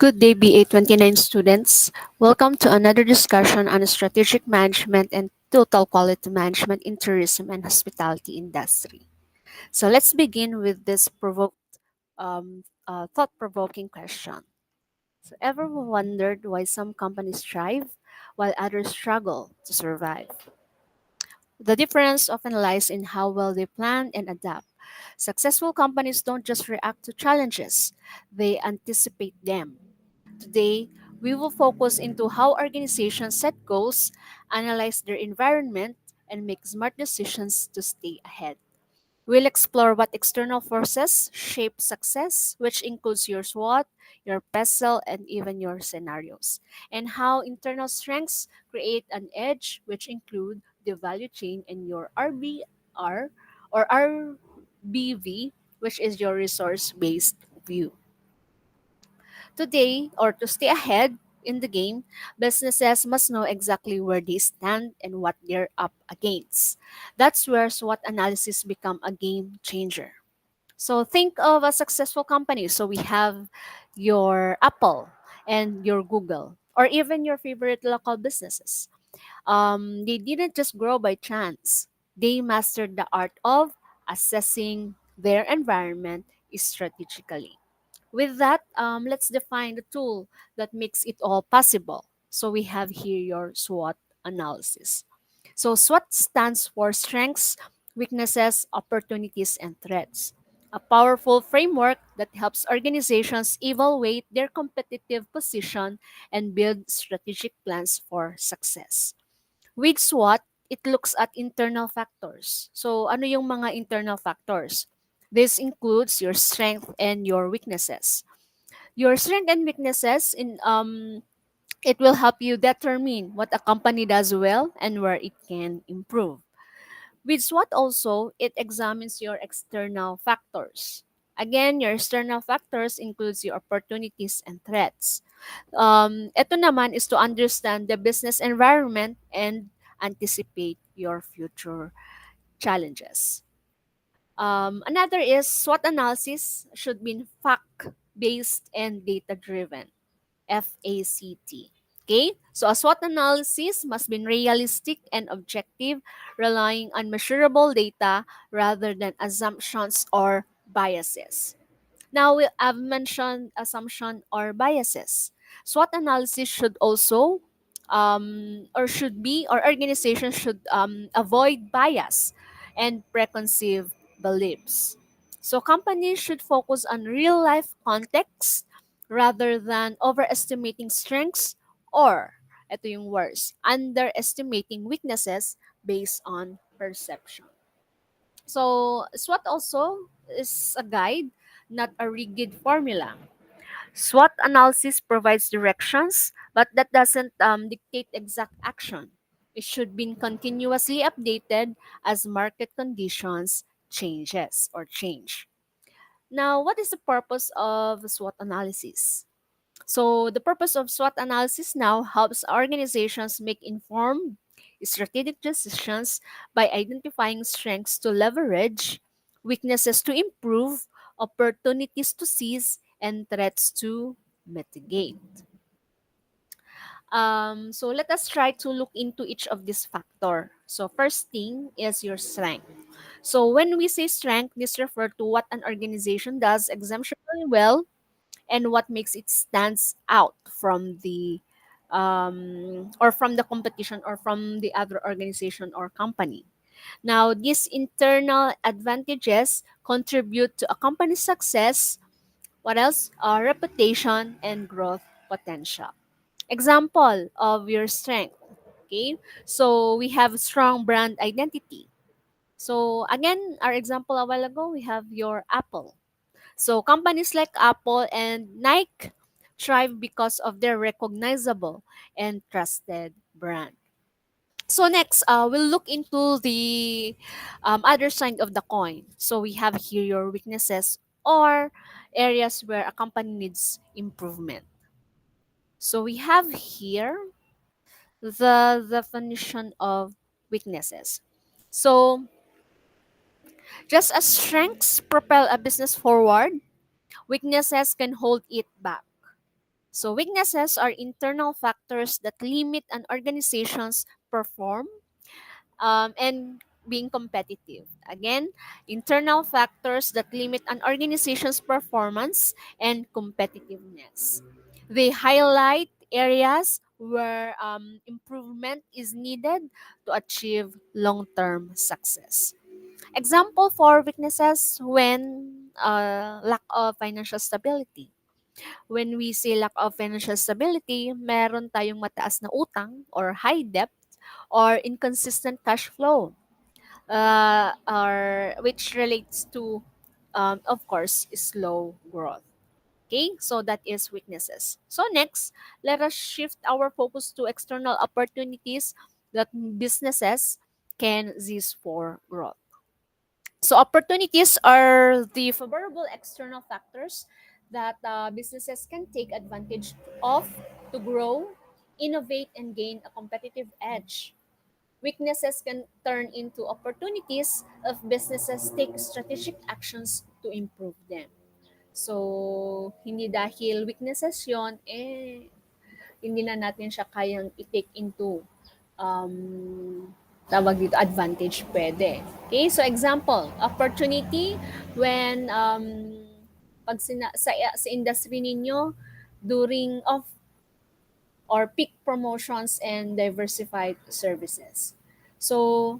Good day, BA 29 students. Welcome to another discussion on strategic management and total quality management in tourism and hospitality industry. So let's begin with this thought-provoking question. So ever wondered why some companies thrive while others struggle to survive? The difference often lies in how well they plan and adapt. Successful companies don't just react to challenges, they anticipate them. Today, we will focus into how organizations set goals, analyze their environment, and make smart decisions to stay ahead. We'll explore what external forces shape success, which includes your SWOT, your PESEL, and even your scenarios, and how internal strengths create an edge, which include the value chain and your RBR or RBV, which is your resource based view. Today, or to stay ahead in the game, businesses must know exactly where they stand and what they're up against. That's where SWOT analysis become a game changer. So think of a successful company. So we have your Apple and your Google, or even your favorite local businesses. They didn't just grow by chance. They mastered the art of assessing their environment strategically. With that, let's define the tool that makes it all possible. So we have here your SWOT analysis. So SWOT stands for strengths, weaknesses, opportunities, and threats. A powerful framework that helps organizations evaluate their competitive position and build strategic plans for success. With SWOT, it looks at internal factors. So ano yung mga internal factors? This includes your strength and your weaknesses. Your strength and weaknesses in it will help you determine what a company does well and where it can improve. With SWOT also, it examines your external factors. Again, your external factors includes your opportunities and threats. Ito naman is to understand the business environment and anticipate your future challenges. Another is SWOT analysis should be fact-based and data-driven. FACT. Okay? So a SWOT analysis must be realistic and objective, relying on measurable data rather than assumptions or biases. Now, I've mentioned assumption or biases. SWOT analysis should also, or should be, or organizations should avoid bias and preconceived beliefs. So, companies should focus on real life context rather than overestimating strengths or, ito yung worst, underestimating weaknesses based on perception. So, SWOT also is a guide, not a rigid formula. SWOT analysis provides directions, but that doesn't dictate exact action. It should be continuously updated as market conditions change. Now, what is the purpose of SWOT analysis? So, the purpose of SWOT analysis now helps organizations make informed strategic decisions by identifying strengths to leverage, weaknesses to improve, opportunities to seize, and threats to mitigate. So let us try to look into each of these factor. So first thing is your strength. So when we say strength, this refers to what an organization does exceptionally well and what makes it stands out from the or from the competition or from the other organization or company. Now, these internal advantages contribute to a company's success. What else? Reputation and growth potential. Example of your strength. Okay, so we have strong brand identity. So again, our example a while ago, we have your Apple. So companies like Apple and Nike thrive because of their recognizable and trusted brand. So next, we'll look into the other side of the coin. So we have here your weaknesses or areas where a company needs improvement. So we have here the definition of weaknesses. So just as strengths propel a business forward, weaknesses can hold it back. So weaknesses are internal factors that limit an organization's perform and being competitive. Again, internal factors that limit an organization's performance and competitiveness. They highlight areas where improvement is needed to achieve long term success. Example for weaknesses when lack of financial stability. When we say lack of financial stability, meron tayong mataas na utang or high debt or inconsistent cash flow, or which relates to, of course, slow growth. Okay, so that is weaknesses. So next, let us shift our focus to external opportunities that businesses can seize for growth. So opportunities are the favorable external factors that businesses can take advantage of to grow, innovate, and gain a competitive edge. Weaknesses can turn into opportunities if businesses take strategic actions to improve them. So, hindi dahil weaknesses yon hindi na natin siya kayang i-take into um, tawag dito, advantage pwede. Okay, so example, opportunity when pag sa industry ninyo during off or peak promotions and diversified services. So,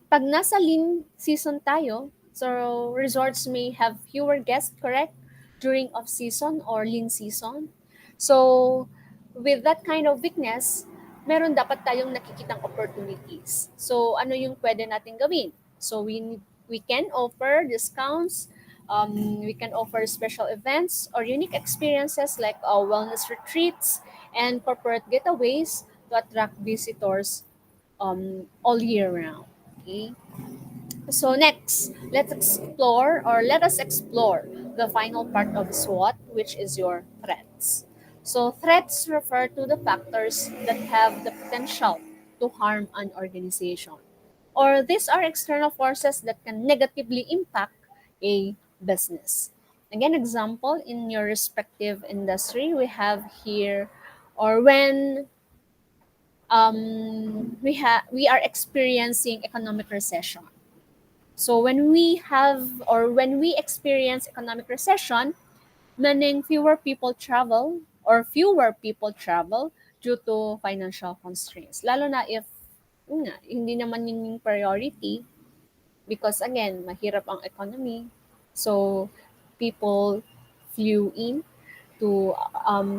pag nasa lean season tayo, so resorts may have fewer guests, correct? During off-season or lean season. So, with that kind of weakness, meron dapat tayong nakikitang opportunities. So, ano yung pwede natin gawin? So, we can offer discounts, we can offer special events or unique experiences like wellness retreats and corporate getaways to attract visitors all year round. Okay. So next, let us explore the final part of SWOT, which is your threats. So threats refer to the factors that have the potential to harm an organization. Or these are external forces that can negatively impact a business. Again, example in your respective industry, we have here, or when we are experiencing economic recession. So when we experience economic recession, meaning fewer people travel due to financial constraints. Lalo na if hindi naman yun yung priority because again, mahirap ang economy. So people flew in to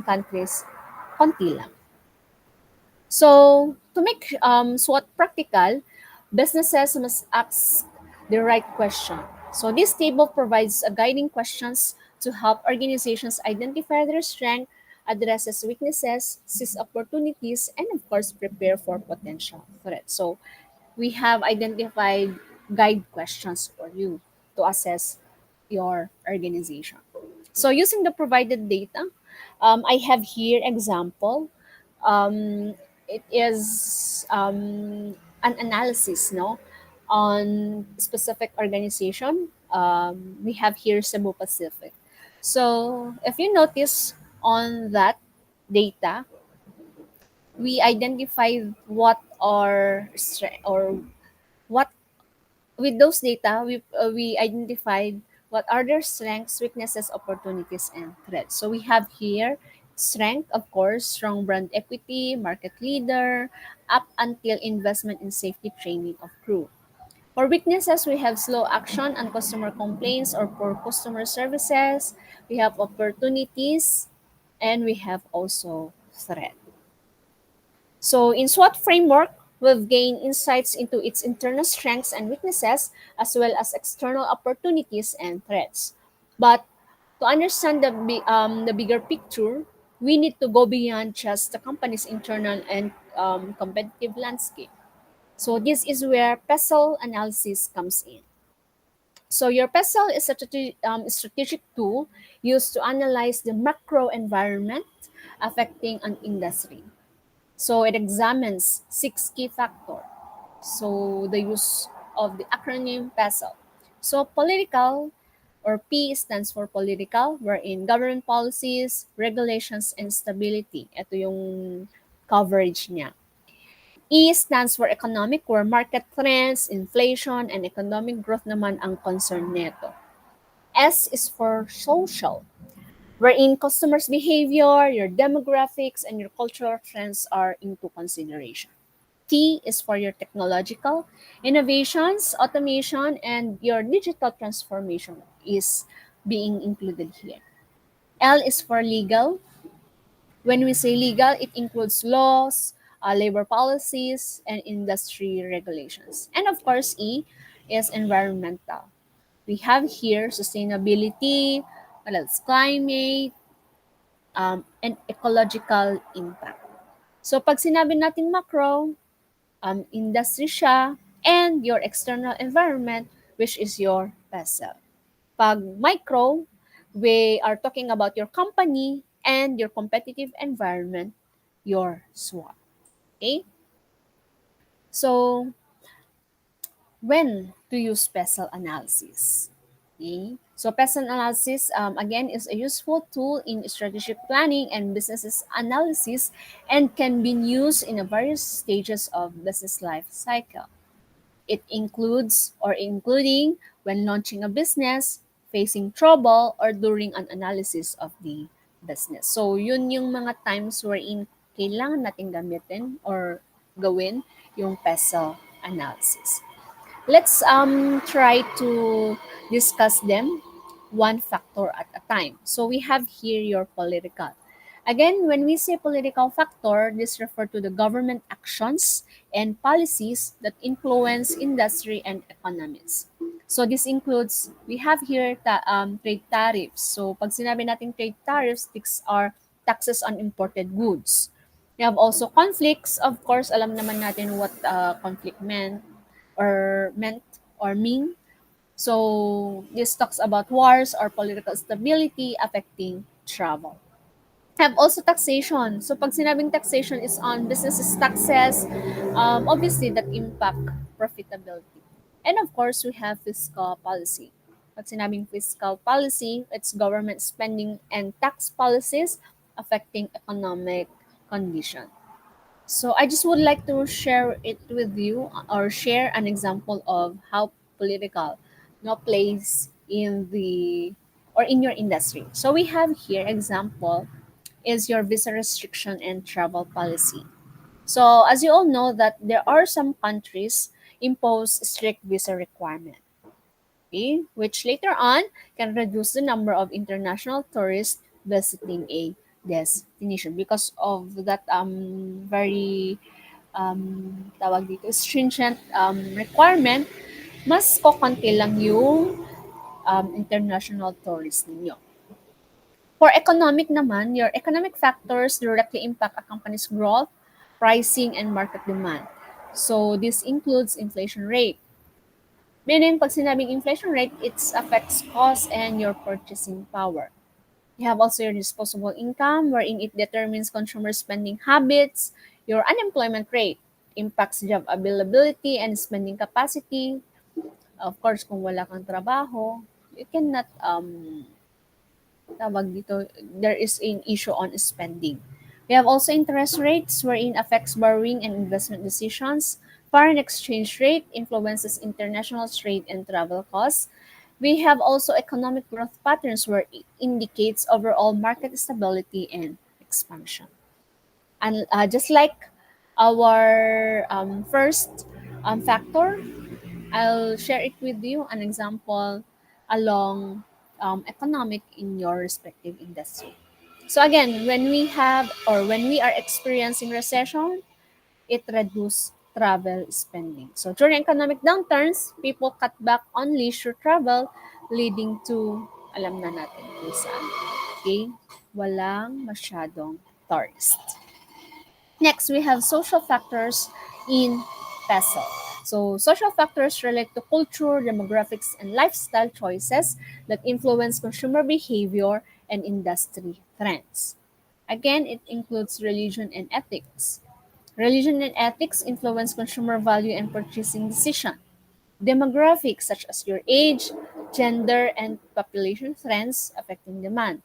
countries konti lang. So, to make SWOT practical, businesses must ask the right question. So, this table provides a guiding questions to help organizations identify their strength, addresses weaknesses, seize opportunities, and of course, prepare for potential threats. So, we have identified guide questions for you to assess your organization. So, using the provided data, I have here example. Um, it is an analysis, no, on specific organization. We have here Cebu Pacific. So, if you notice on that data, we identified what are or what with those data, we identified what are their strengths, weaknesses, opportunities, and threats. So we have here strength, of course, strong brand equity, market leader, up until investment in safety training of crew. For weaknesses, we have slow action and customer complaints or poor customer services. We have opportunities, and we have also threat. So in SWOT framework, we've gained insights into its internal strengths and weaknesses, as well as external opportunities and threats. But to understand the bigger picture, we need to go beyond just the company's internal and competitive landscape. So this is where PESEL analysis comes in. So your PESEL is a strategic tool used to analyze the macro environment affecting an industry. So it examines 6 key factors. So the use of the acronym PESEL. So political, Or P stands for political, wherein government policies, regulations, and stability. Ito yung coverage niya. E stands for economic, where market trends, inflation, and economic growth naman ang concern nito. S is for social, wherein customers' behavior, your demographics, and your cultural trends are into consideration. T is for your technological innovations, automation, and your digital transformation is being included here. L is for legal. When we say legal, it includes laws, labor policies, and industry regulations. And of course, E is environmental. We have here sustainability, what else? Climate, and ecological impact. So pag sinabi natin macro, industry siya, and your external environment, which is your vessel. Pag micro, we are talking about your company and your competitive environment, your SWOT. Okay? So, when to use PESEL analysis? Okay? So, PESEL analysis, again, is a useful tool in strategic planning and business analysis and can be used in a various stages of business life cycle. It includes or including when launching a business, facing trouble, or during an analysis of the business. So, yun yung mga times wherein kailangan natin gamitin or gawin yung PESEL analysis. Let's try to discuss them one factor at a time. So we have here your political. Again, when we say political factor, this refers to the government actions and policies that influence industry and economies. So this includes, we have here trade tariffs. So pag sinabi natin trade tariffs, these are taxes on imported goods. We have also conflicts. Of course, alam naman natin what conflict meant or mean. So this talks about wars or political stability affecting travel. Have also taxation. So pag sinabing taxation is on businesses taxes, obviously that impact profitability. And of course, we have fiscal policy. Pag sinabing fiscal policy, it's government spending and tax policies affecting economic condition. So I just would like to share it with you or share an example of how political plays in the or in your industry. So we have here example is your visa restriction and travel policy. So as you all know that there are some countries impose strict visa requirement, okay, which later on can reduce the number of international tourists visiting a destination because of that very tawag dito, stringent requirement, mas kokonti lang yung international tourists ninyo. For economic naman, your economic factors directly impact a company's growth, pricing, and market demand. So this includes inflation rate. Meaning, pag sinabing inflation rate, it affects cost and your purchasing power. You have also your disposable income, wherein it determines consumer spending habits. Your unemployment rate impacts job availability and spending capacity. Of course, kung wala kang trabaho, you cannot, tawag dito, there is an issue on spending. We have also interest rates, wherein affects borrowing and investment decisions. Foreign exchange rate influences international trade and travel costs. We have also economic growth patterns where it indicates overall market stability and expansion. And just like our first factor, I'll share it with you an example along economic in your respective industry. So again, when we have or when we are experiencing recession, it reduces travel spending. So during economic downturns, people cut back on leisure travel leading to, alam na natin kung saan. Okay? Walang masyadong tourist. Next, we have social factors in PESEL. So social factors relate to culture, demographics, and lifestyle choices that influence consumer behavior and industry trends. Again, it includes religion and ethics. Religion and ethics influence consumer value and purchasing decision. Demographics such as your age, gender, and population trends affecting demand.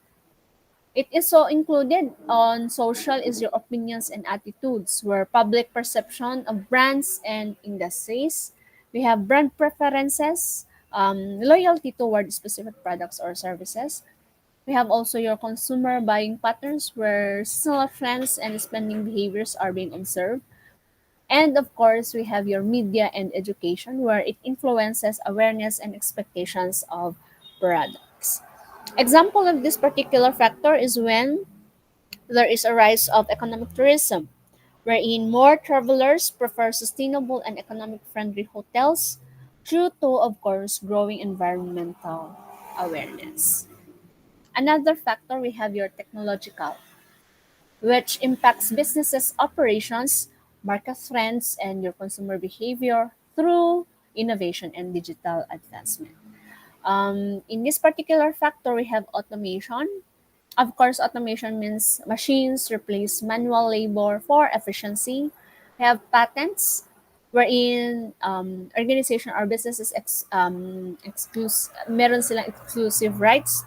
It is so included on social is your opinions and attitudes, where public perception of brands and industries. We have brand preferences, loyalty toward specific products or services. We have also your consumer buying patterns, where seasonal trends and spending behaviors are being observed. And of course, we have your media and education, where it influences awareness and expectations of products. Example of this particular factor is when there is a rise of economic tourism, wherein more travelers prefer sustainable and economic friendly hotels due to, of course, growing environmental awareness. Another factor we have your technological, which impacts businesses' operations, market trends, and your consumer behavior through innovation and digital advancement. In this particular factor, we have automation. Of course, automation means machines replace manual labor for efficiency. We have patents, wherein organization or businesses meron silang exclusive rights,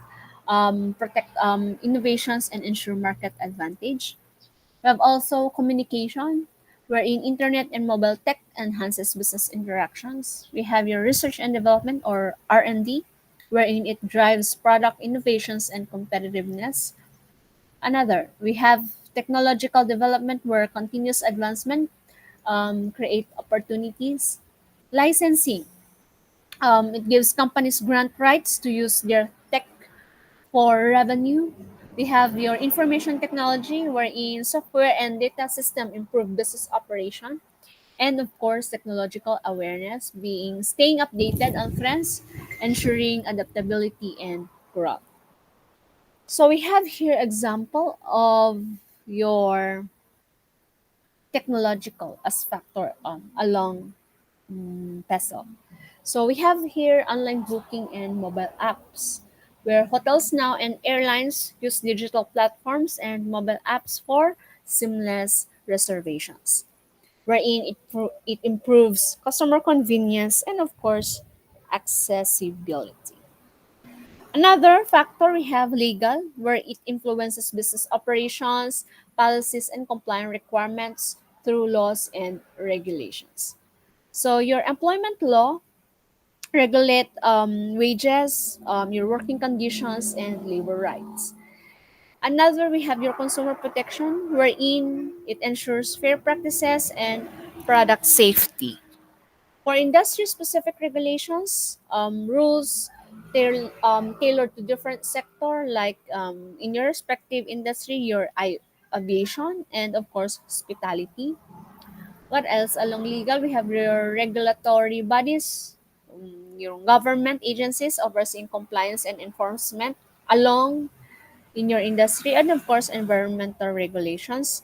protect innovations and ensure market advantage. We have also communication, wherein internet and mobile tech enhances business interactions. We have your research and development or R&D, wherein it drives product innovations and competitiveness. Another, we have technological development where continuous advancement create opportunities. Licensing, it gives companies grant rights to use their tech for revenue. We have your information technology wherein software and data system improve business operation. And of course, technological awareness being staying updated on trends, ensuring adaptability and growth. So we have here example of your technological as factor along peso. So we have here online booking and mobile apps, where hotels now and airlines use digital platforms and mobile apps for seamless reservations, wherein it improves customer convenience and of course accessibility. Another factor we have legal, where it influences business operations, policies, and compliance requirements through laws and regulations. So your employment law regulate wages, your working conditions, and labor rights. Another, we have your consumer protection, wherein it ensures fair practices and product safety. For industry-specific regulations, rules tailored to different sector, like in your respective industry, your aviation, and of course, hospitality. What else? Along legal, we have your regulatory bodies, your government agencies overseeing compliance and enforcement along in your industry, and of course, environmental regulations.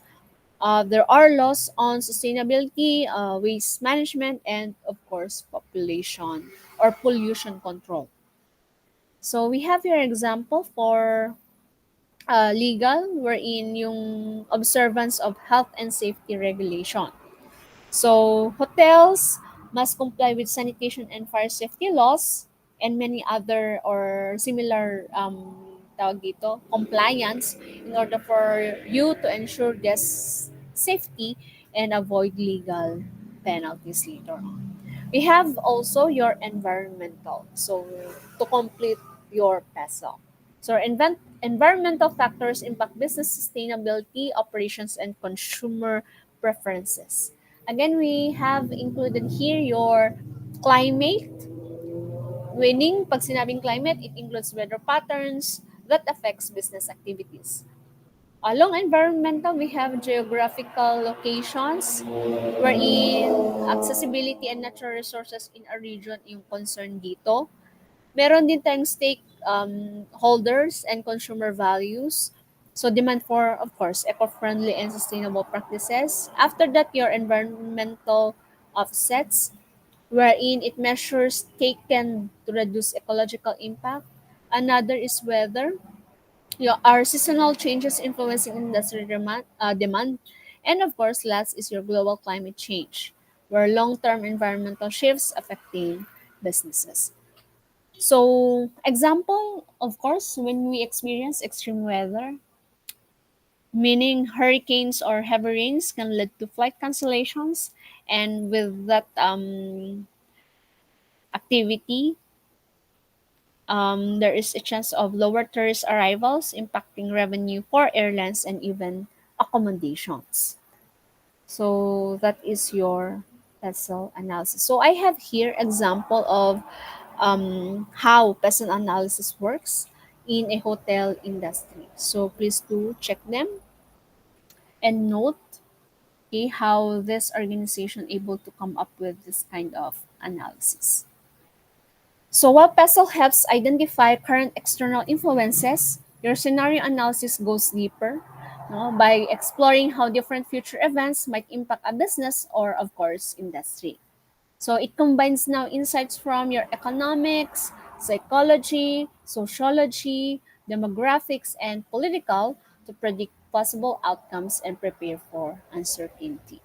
There are laws on sustainability, waste management, and of course, population or pollution control. So we have your example for legal, wherein yung observance of health and safety regulation. So hotels must comply with sanitation and fire safety laws and many other or similar tawag dito, compliance in order for you to ensure guest safety and avoid legal penalties later on. We have also your environmental. So to complete your peso. So environmental factors impact business sustainability, operations, and consumer preferences. Again, we have included here your climate. Winning, pag sinabing climate, it includes weather patterns that affects business activities. Along environmental, we have geographical locations wherein accessibility and natural resources in a region yung concern dito. Meron din tayong stake holders and consumer values. So demand for, of course, eco-friendly and sustainable practices. After that, your environmental offsets, wherein it measures taken to reduce ecological impact. Another is weather. Our seasonal changes influencing industry demand. And of course, last is your global climate change. where long-term environmental shifts affecting businesses. So, example, of course, when we experience extreme weather, meaning hurricanes or heavy rains can lead to flight cancellations, and with that activity, there is a chance of lower tourist arrivals, impacting revenue for airlines and even accommodations. So that is your PESEL analysis. So I have here example of how PESEL analysis works in a hotel industry. So please do check them and note, okay, how this organization able to come up with this kind of analysis. So while PESEL helps identify current external influences, your scenario analysis goes deeper, no, by exploring how different future events might impact a business or, of course, industry. So it combines now insights from your economics, psychology, sociology, demographics, and political to predict possible outcomes and prepare for uncertainty.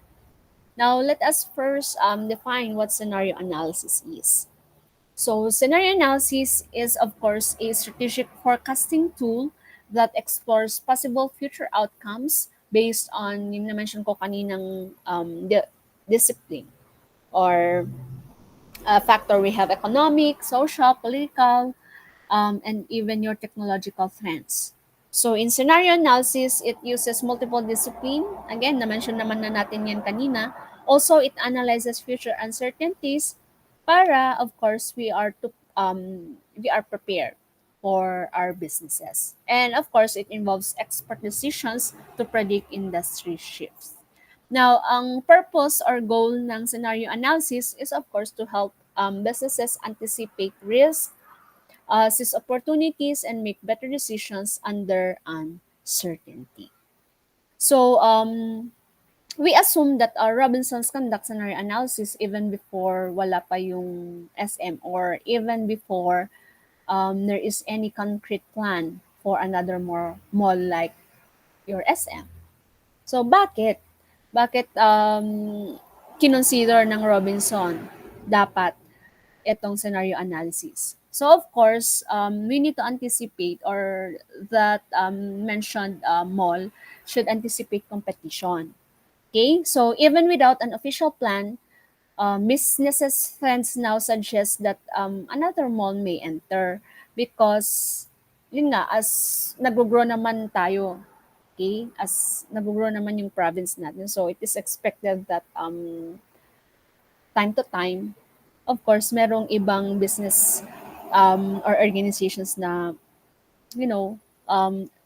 Now, let us first define what scenario analysis is. So, scenario analysis is, of course, a strategic forecasting tool that explores possible future outcomes based on yung na-mention ko kaninang discipline or factor. We have economic, social, political, and even your technological trends. So in scenario analysis, it uses multiple discipline. Again, na-mention naman na natin yan kanina. Also, it analyzes future uncertainties para, of course, we are prepared for our businesses. And of course, it involves expert decisions to predict industry shifts. Now, ang purpose or goal ng scenario analysis is, of course, to help businesses anticipate risk, seize opportunities, and make better decisions under uncertainty. So, we assume that Robinsons conduct scenario analysis even before wala pa yung SM, or even before there is any concrete plan for another more mall like your SM. So, bakit? Bakit kinonsider ng Robinson dapat itong scenario analysis? So, of course, we need to anticipate, or that mentioned mall should anticipate competition. Okay, so even without an official plan, businesses trends now suggest that another mall may enter because yun nga, as nag-grow naman tayo, okay, as nag-grow naman yung province natin, so it is expected that time to time, of course, merong ibang business or organizations na, you know,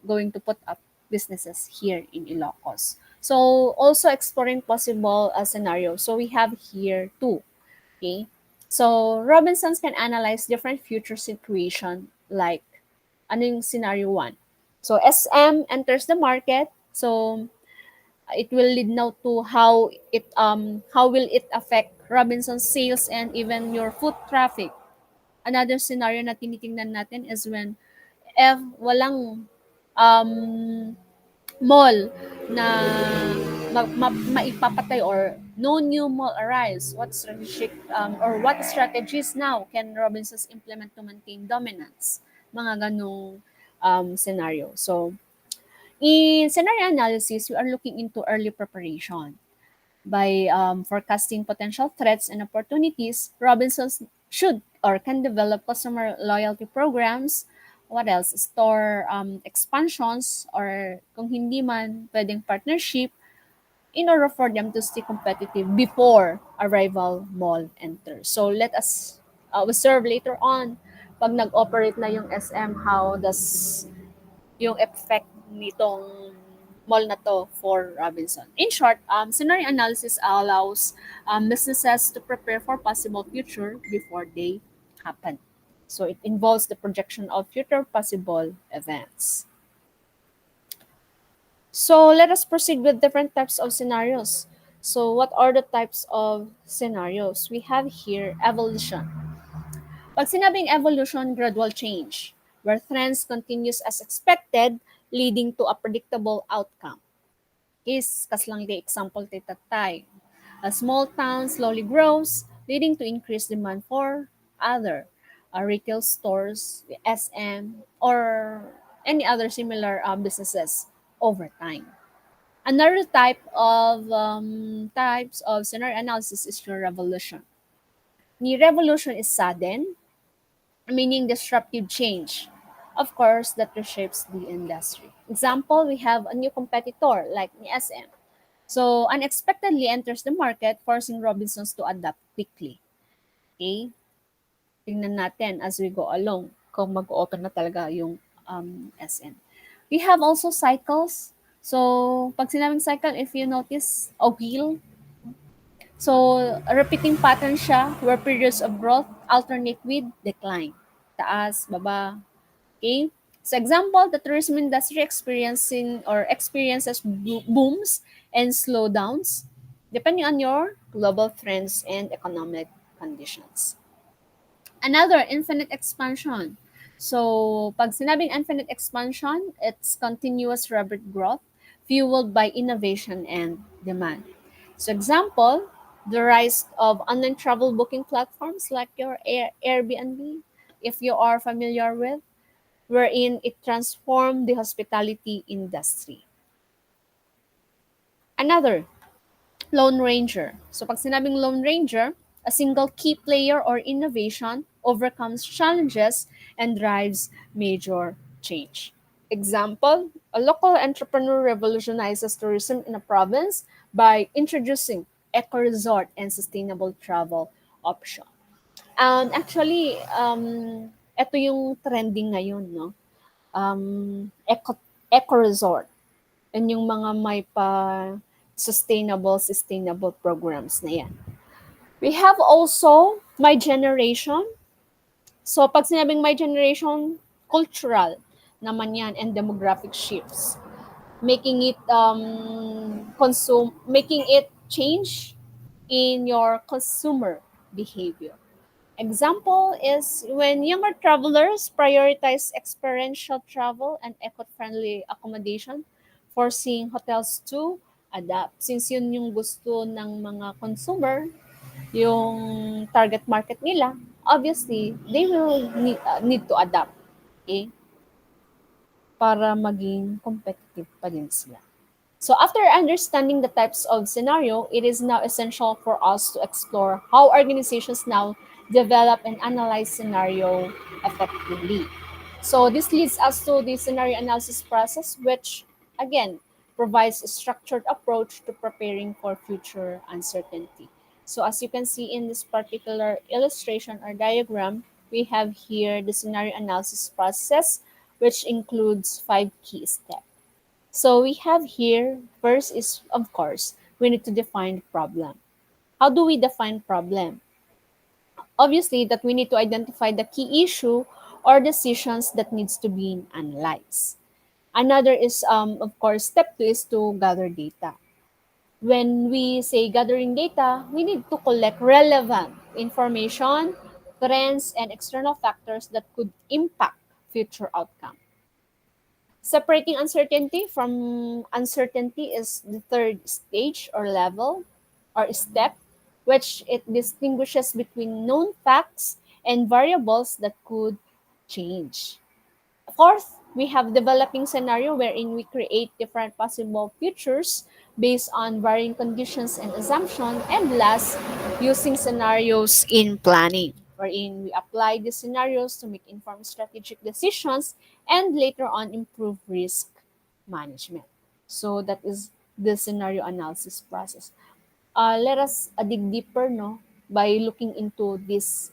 going to put up businesses here in Ilocos. So also exploring possible scenarios. So we have here two. Okay. So Robinsons can analyze different future situation like ano yung scenario one. So SM enters the market. So it will lead now to how will it affect Robinson's sales and even your foot traffic. Another scenario na tinitingnan natin is when if walang um, mall na maipapatay, or no new mall arise, what strategies now can Robinsons implement to maintain dominance? Mga ganong scenario. So, in scenario analysis, we are looking into early preparation. By forecasting potential threats and opportunities, Robinsons should or can develop customer loyalty programs. What else? Store expansions, or kung hindi man, pwedeng partnership in order for them to stay competitive before a rival mall enters. So let us observe later on pag nag-operate na yung SM, how does yung effect nitong mall na to for Robinson. In short, scenario analysis allows businesses to prepare for possible future before they happen. So it involves the projection of future possible events. So let us proceed with different types of scenarios. So what are the types of scenarios? We have here evolution. Pag sinabing evolution, gradual change, where trends continues as expected, leading to a predictable outcome. Is kas lang the example ti tatay. A small town slowly grows, leading to increased demand for other retail stores, SM, or any other similar businesses over time. Another types of scenario analysis is your revolution. The revolution is sudden, meaning disruptive change, of course, that reshapes the industry. Example, we have a new competitor like the SM. So, unexpectedly enters the market, forcing Robinsons to adapt quickly. Okay? Tingnan natin as we go along kung mag-open na talaga yung SM. We have also cycles. So, pag sinabing cycle, if you notice, a wheel. So, a repeating pattern siya where periods of growth alternate with decline. Taas, baba. Okay? So, example, the tourism industry experiences booms and slowdowns depending on your global trends and economic conditions. Another, infinite expansion. So, pag sinabing infinite expansion, it's continuous rapid growth fueled by innovation and demand. So, example, the rise of online travel booking platforms like your Airbnb, if you are familiar with, wherein it transformed the hospitality industry. Another, Lone Ranger. So pag sinabing Lone Ranger, a single key player or innovation overcomes challenges and drives major change. Example, a local entrepreneur revolutionizes tourism in a province by introducing eco-resort and sustainable travel option. Actually, ito yung trending ngayon, no? Eco-resort. And yung mga may sustainable programs na yan. We have also My Generation. So, pag sinabing My Generation, cultural naman yan and demographic shifts. Making it change in your consumer behavior. Example is when younger travelers prioritize experiential travel and eco-friendly accommodation, forcing hotels to adapt. Since yun yung gusto ng mga consumer, yung target market nila, obviously, they will need to adapt. Okay? Para maging competitive pa din sila. So after understanding the types of scenario, it is now essential for us to explore how organizations now develop and analyze scenario effectively. So this leads us to the scenario analysis process, which again provides a structured approach to preparing for future uncertainty. So as you can see in this particular illustration or diagram, we have here the scenario analysis process, which includes 5 key steps. So we have here, first is, of course, we need to define problem. How do we define problem? Obviously, that we need to identify the key issue or decisions that needs to be analyzed. Another is, of course, step 2 is to gather data. When we say gathering data, we need to collect relevant information, trends, and external factors that could impact future outcome. Separating uncertainty from uncertainty is the third stage or level or step, which it distinguishes between known facts and variables that could change. Fourth, we have developing scenario wherein we create different possible futures based on varying conditions and assumption. And last, using scenarios in planning, wherein we apply these scenarios to make informed strategic decisions and later on improve risk management. So that is the scenario analysis process. Let us dig deeper, no, by looking into this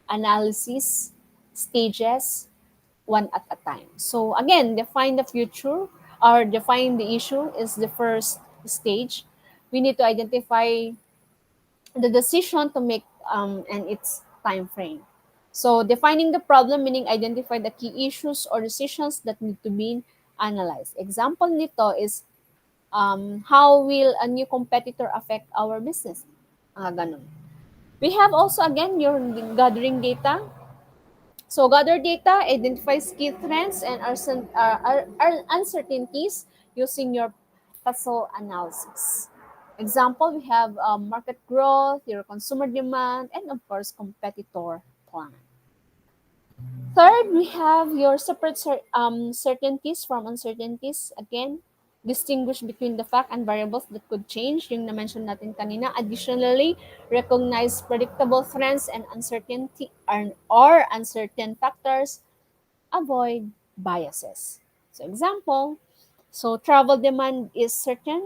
analysis stages one at a time. So again, define the future or define the issue is the first stage. We need to identify the decision to make and its time frame. So defining the problem meaning identify the key issues or decisions that need to be analyzed. Example nito is how will a new competitor affect our business? Ganun. We have also again your gathering data. So gather data, identifies key trends and uncertainties using your puzzle analysis. Example, we have market growth, your consumer demand, and of course, competitor plan. Third, we have your separate certainties from uncertainties. Again, distinguish between the fact and variables that could change, yung na-mention natin kanina. Additionally, recognize predictable trends and uncertainty or uncertain factors. Avoid biases. So example, so travel demand is certain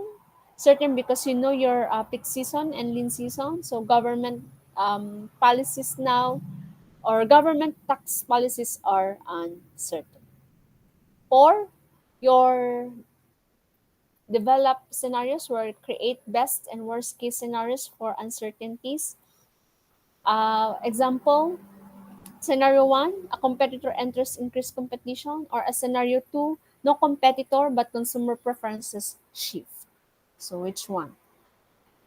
because you know your peak season and lean season. So government policies now or government tax policies are uncertain. Or your develop scenarios where create best and worst case scenarios for uncertainties. Example, scenario 1, a competitor enters increased competition, or a scenario 2, no competitor but consumer preferences shift. So which one?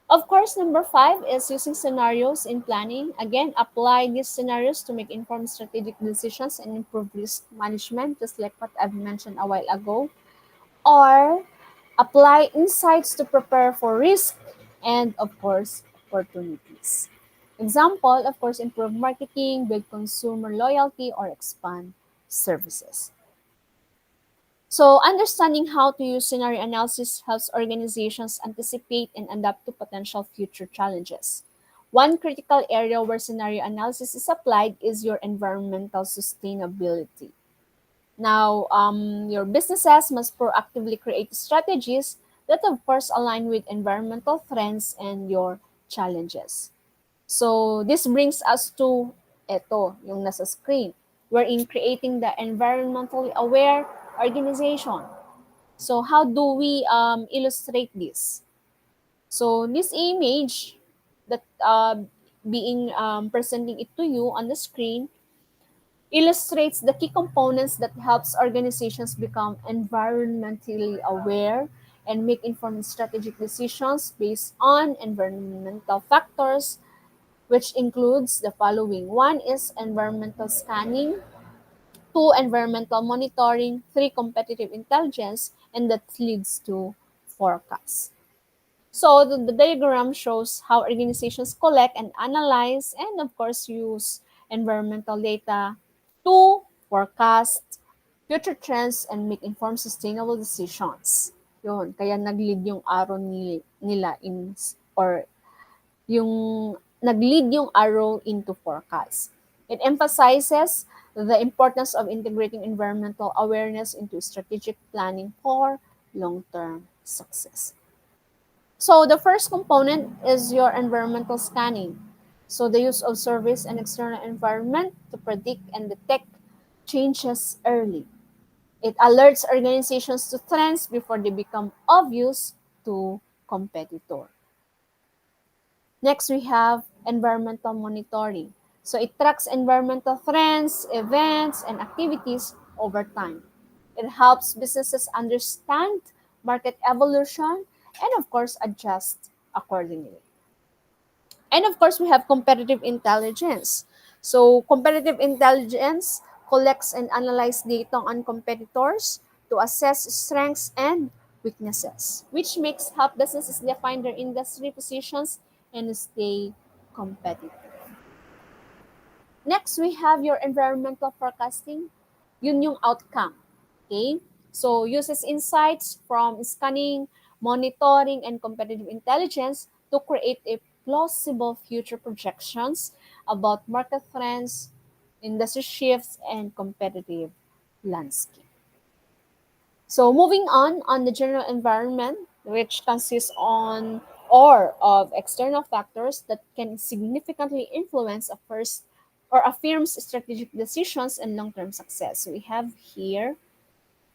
Of course, number 5 is using scenarios in planning. Again, apply these scenarios to make informed strategic decisions and improve risk management, just like what I've mentioned a while ago. Or apply insights to prepare for risk and, of course, opportunities. Example, of course, improve marketing, build consumer loyalty, or expand services. So, understanding how to use scenario analysis helps organizations anticipate and adapt to potential future challenges. One critical area where scenario analysis is applied is your environmental sustainability. Now, your businesses must proactively create strategies that, of course, align with environmental trends and your challenges. So, this brings us to ito, yung nasa screen. We're in creating the environmentally aware organization. So, how do we illustrate this? So, this image that being presenting it to you on the screen illustrates the key components that helps organizations become environmentally aware and make informed strategic decisions based on environmental factors, which includes the following. One is environmental scanning, two, environmental monitoring, three, competitive intelligence, and that leads to forecasts. So the diagram shows how organizations collect and analyze and of course use environmental data to forecast future trends and make informed sustainable decisions. Yun, kaya nag-lead yung arrow nila in or yung nag-lead yung arrow into forecast. It emphasizes the importance of integrating environmental awareness into strategic planning for long-term success. So the first component is your environmental scanning. So the use of surveys and external environment to predict and detect changes early. It alerts organizations to trends before they become obvious to competitor. Next, we have environmental monitoring. So it tracks environmental trends, events, and activities over time. It helps businesses understand market evolution and, of course, adjust accordingly. And of course, we have competitive intelligence. So, competitive intelligence collects and analyzes data on competitors to assess strengths and weaknesses, which makes help businesses define their industry positions and stay competitive. Next, we have your environmental forecasting. Yun yung outcome. Okay? So, uses insights from scanning, monitoring, and competitive intelligence to create a plausible future projections about market trends, industry shifts, and competitive landscape. So moving on the general environment, which consists on or of external factors that can significantly influence a first or a firm's strategic decisions and long-term success. We have here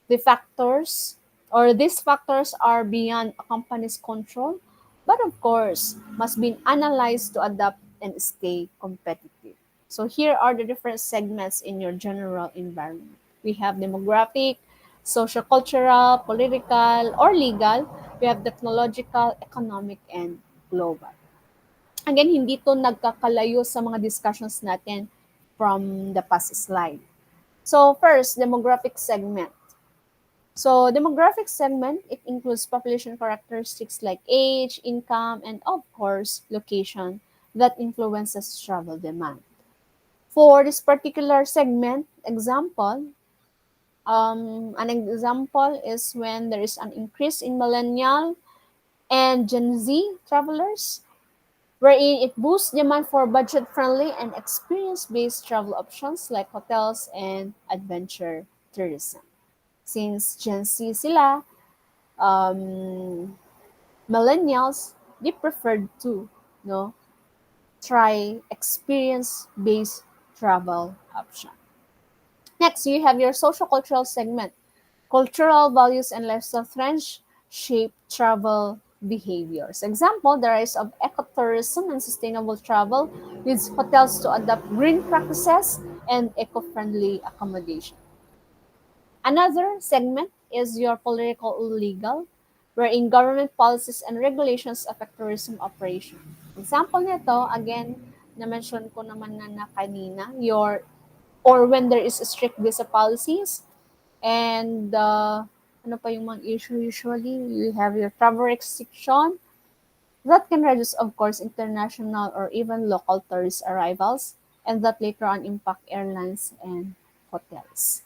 the factors or these factors are beyond a company's control, but of course must be analyzed to adapt and stay competitive. So here are the different segments in your general environment. We have demographic, social-cultural, political, or legal. We have technological, economic, and global. Again, hindi to nagkakalayo sa mga discussions natin from the past slide. So first, demographic segment. So demographic segment, it includes population characteristics like age, income, and of course, location that influences travel demand. For this particular segment, an example is when there is an increase in millennial and Gen Z travelers, wherein it boosts demand for budget-friendly and experience-based travel options like hotels and adventure tourism. Since Gen Z sila, um, millennials, they preferred to, no, try experience-based travel option. Next, you have your social-cultural segment. Cultural values and lifestyle trends shape travel behaviors. Example, the rise of ecotourism and sustainable travel leads hotels to adopt green practices and eco-friendly accommodation. Another segment is your political or legal, wherein government policies and regulations affect tourism operation. Example nito, again, na-mention ko naman na kanina, or when there is strict visa policies, and ano pa yung mga issue usually, you have your travel restriction that can reduce, of course, international or even local tourist arrivals, and that later on impact airlines and hotels.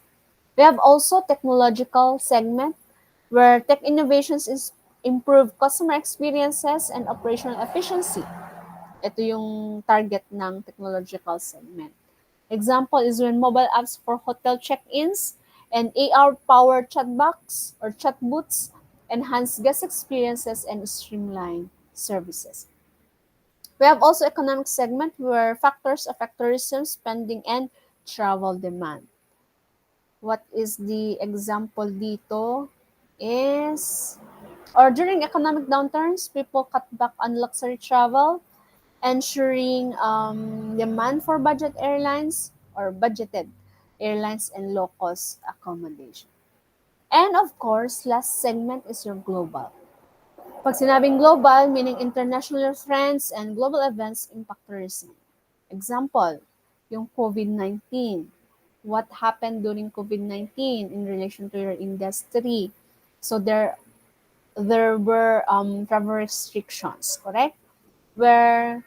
We have also technological segment where tech innovations is improve customer experiences and operational efficiency. Ito yung target ng technological segment. Example is when mobile apps for hotel check-ins and AR-powered chatbots or chatbots enhance guest experiences and streamline services. We have also economic segment where factors affect tourism spending and travel demand. What is the example dito is, or during economic downturns, people cut back on luxury travel, ensuring demand for budgeted airlines and low-cost accommodation. And of course, last segment is your global. Pag sinabing global, meaning international trends and global events impact tourism. Example, yung COVID-19. What happened during COVID-19 in relation to your industry? So there were travel restrictions, correct? Where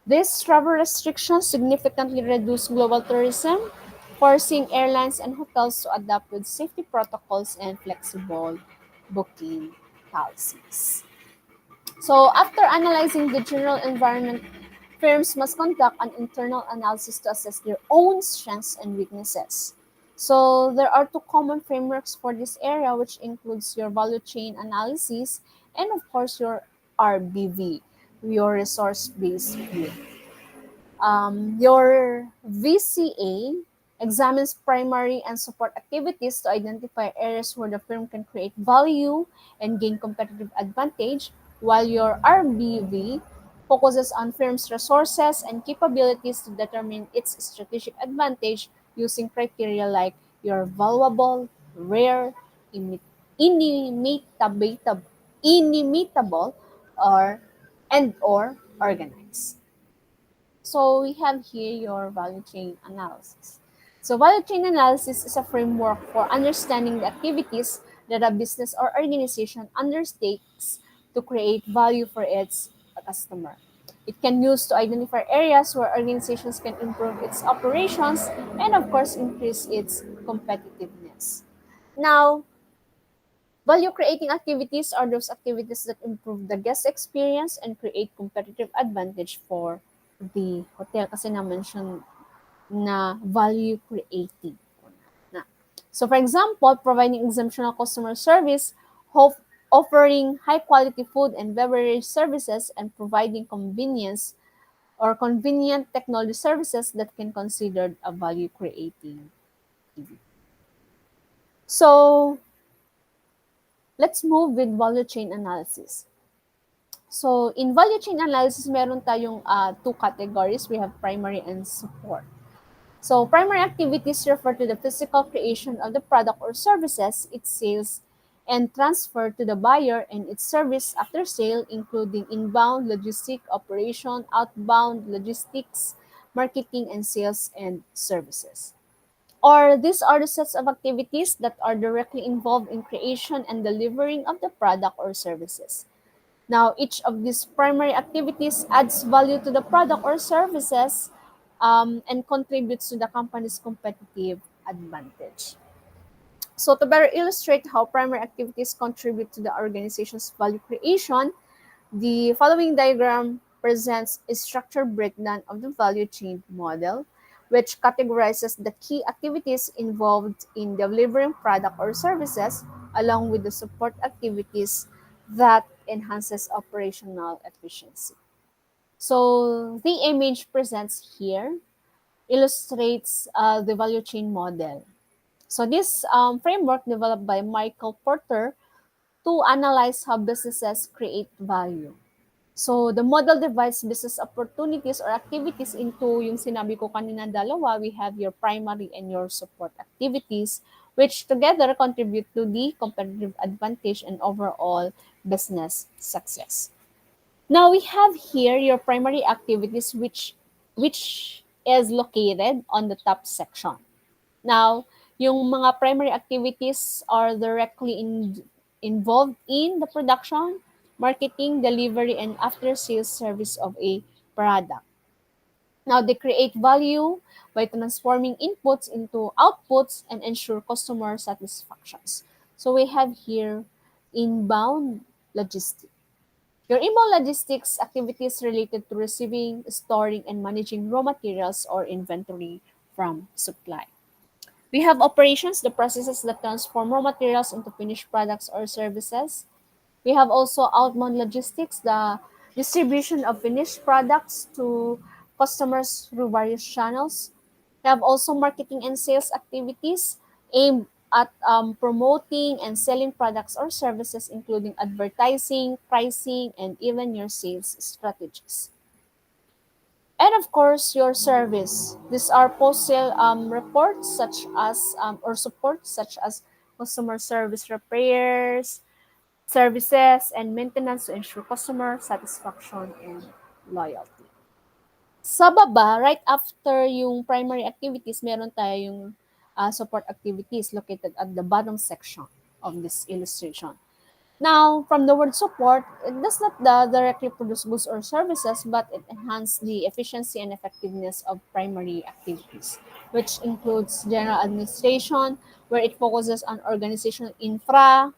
these travel restrictions significantly reduced global tourism, forcing airlines and hotels to adapt with safety protocols and flexible booking policies. So, after analyzing the general environment, firms must conduct an internal analysis to assess their own strengths and weaknesses. So, there are two common frameworks for this area, which includes your value chain analysis and, of course, your RBV, your resource based view. Your VCA examines primary and support activities to identify areas where the firm can create value and gain competitive advantage, while your RBV focuses on firm's resources and capabilities to determine its strategic advantage using criteria like your valuable, rare, inimitable, inimitable, or and/or organized. So we have here your value chain analysis. So value chain analysis is a framework for understanding the activities that a business or organization undertakes to create value for its customer. It can use to identify areas where organizations can improve its operations and of course increase its competitiveness. Now, value creating activities are those activities that improve the guest experience and create competitive advantage for the hotel kasi na-mention na value creating. Na. So for example, providing exceptional customer service, offering high quality food and beverage services, and providing convenient technology services that can considered a value creating. So let's move with value chain analysis. So, in value chain analysis, meron tayong two categories. We have primary and support. So, primary activities refer to the physical creation of the product or services, its sales, and transfer to the buyer and its service after sale, including inbound logistic operation, outbound logistics, marketing, and sales and services. Or these are the sets of activities that are directly involved in creation and delivering of the product or services. Now, each of these primary activities adds value to the product or services and contributes to the company's competitive advantage. So, to better illustrate how primary activities contribute to the organization's value creation, the following diagram presents a structured breakdown of the value chain model, which categorizes the key activities involved in delivering product or services, along with the support activities that enhances operational efficiency. So the image presents here illustrates the value chain model. So this framework developed by Michael Porter to analyze how businesses create value. So, the model divides business opportunities or activities into yung sinabi ko kanina dalawa, we have your primary and your support activities, which together contribute to the competitive advantage and overall business success. Now, we have here your primary activities, which is located on the top section. Now, yung mga primary activities are directly involved in the production, marketing, delivery, and after-sales service of a product. Now, they create value by transforming inputs into outputs and ensure customer satisfactions. So we have here inbound logistics. Your inbound logistics activities related to receiving, storing, and managing raw materials or inventory from supply. We have operations, the processes that transform raw materials into finished products or services. We have also outbound logistics, the distribution of finished products to customers through various channels. We have also marketing and sales activities aimed at promoting and selling products or services, including advertising, pricing, and even your sales strategies. And of course, your service. These are post-sale reports such as or support such as customer service repairs, services, and maintenance to ensure customer satisfaction and loyalty. Sa baba, right after yung primary activities, meron tayong support activities located at the bottom section of this illustration. Now, from the word support, it does not directly produce goods or services, but it enhances the efficiency and effectiveness of primary activities, which includes general administration, where it focuses on organizational infra.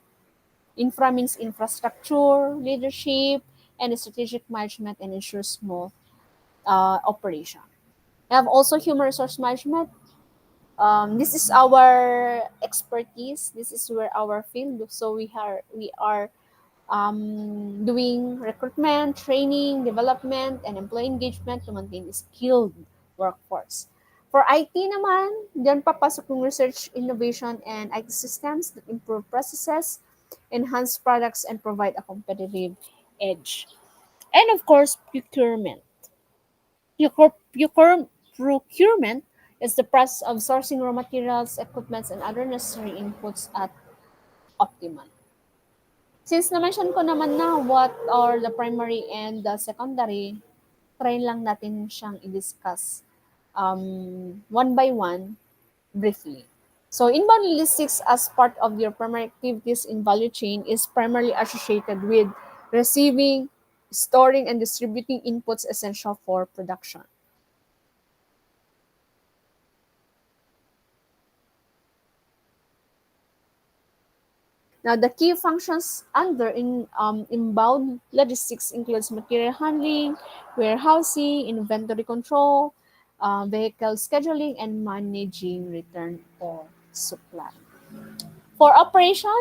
Infra means infrastructure, leadership, and strategic management and ensures smooth operation. We have also human resource management. This is our expertise. This is where our field. So we are doing recruitment, training, development, and employee engagement to maintain a skilled workforce. For IT naman, diyan papasok yung research, innovation, and IT systems that improve processes, enhance products, and provide a competitive edge. And of course, procurement. Procurement is the process of sourcing raw materials, equipments, and other necessary inputs at optimal. Since na-mention ko naman na what are the primary and the secondary, try lang natin siyang i-discuss one by one briefly. So inbound logistics as part of your primary activities in value chain is primarily associated with receiving, storing, and distributing inputs essential for production. Now, the key functions under inbound logistics includes material handling, warehousing, inventory control, vehicle scheduling, and managing return or supply. For operation,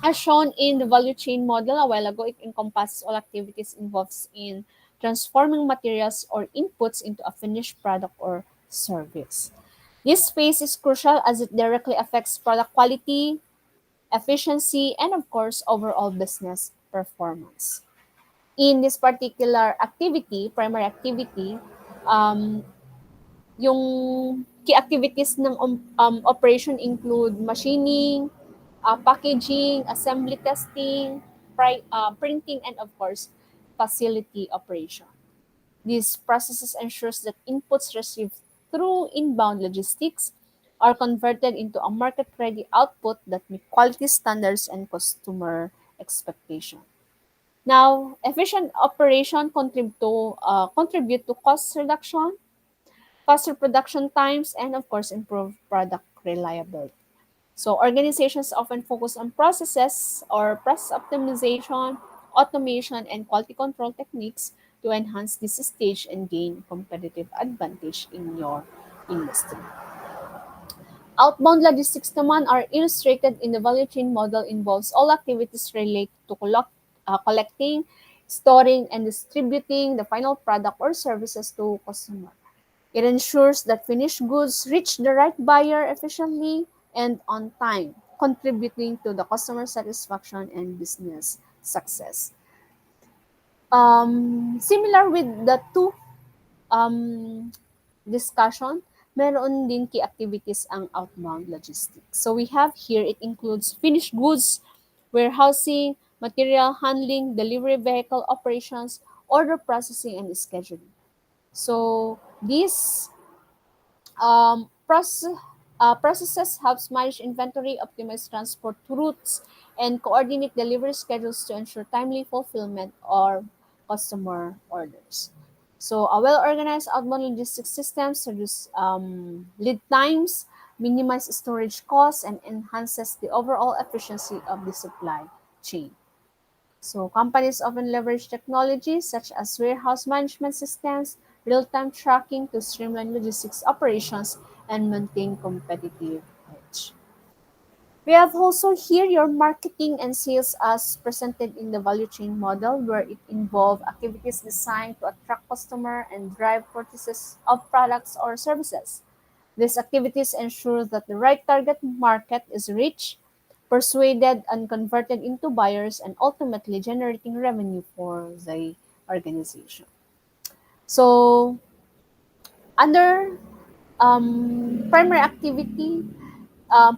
as shown in the value chain model a while ago, it encompasses all activities involved in transforming materials or inputs into a finished product or service. This phase is crucial as it directly affects product quality, efficiency, and of course, overall business performance. In this particular activity, primary activity, um, yung key activities ng operation include machining, packaging, assembly testing, printing, and of course, facility operation. These processes ensures that inputs received through inbound logistics are converted into a market-ready output that meet quality standards and customer expectation. Now, efficient operation contribute to cost reduction, faster production times, and of course, improve product reliability. So organizations often focus on processes or process optimization, automation, and quality control techniques to enhance this stage and gain competitive advantage in your industry. Outbound logistics naman are illustrated in the value chain model involves all activities related to collecting, storing, and distributing the final product or services to customer. It ensures that finished goods reach the right buyer efficiently and on time, contributing to the customer satisfaction and business success. Similar with the two um, discussion, meron din key activities ang outbound logistics. So we have here, it includes finished goods, warehousing, material handling, delivery vehicle operations, order processing, and scheduling. So these processes helps manage inventory, optimize transport routes, and coordinate delivery schedules to ensure timely fulfillment of customer orders. So a well-organized outbound logistics systems reduce lead times, minimize storage costs, and enhances the overall efficiency of the supply chain. So companies often leverage technologies such as warehouse management systems, real-time tracking to streamline logistics operations and maintain competitive edge. We have also here your marketing and sales as presented in the value chain model where it involves activities designed to attract customer and drive purchases of products or services. These activities ensure that the right target market is reached, persuaded and converted into buyers, and ultimately generating revenue for the organization. So, under primary activity,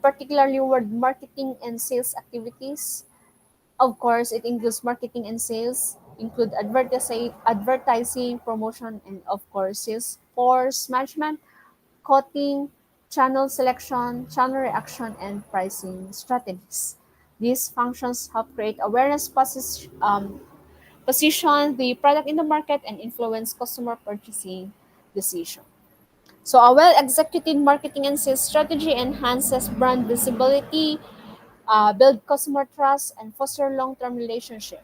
particularly word marketing and sales activities, of course, it includes marketing and sales, include advertising, promotion, and of course, sales force management, coding, channel selection, channel reaction, and pricing strategies. These functions help create awareness, position the product in the market, and influence customer purchasing decision. So a well-executed marketing and sales strategy enhances brand visibility, build customer trust, and foster long-term relationship.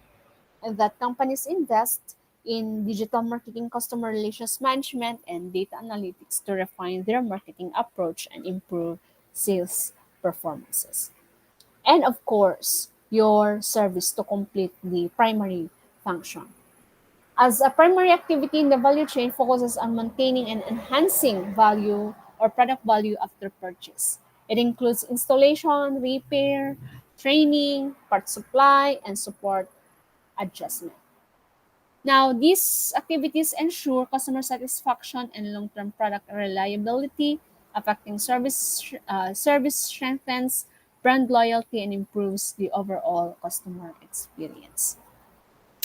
And that companies invest in digital marketing, customer relations management, and data analytics to refine their marketing approach and improve sales performances. And of course, your service to complete the primary function. As a primary activity in the value chain focuses on maintaining and enhancing value or product value after purchase. It includes installation, repair, training, part supply, and support adjustment. Now, these activities ensure customer satisfaction and long-term product reliability, affecting service strengthens brand loyalty and improves the overall customer experience.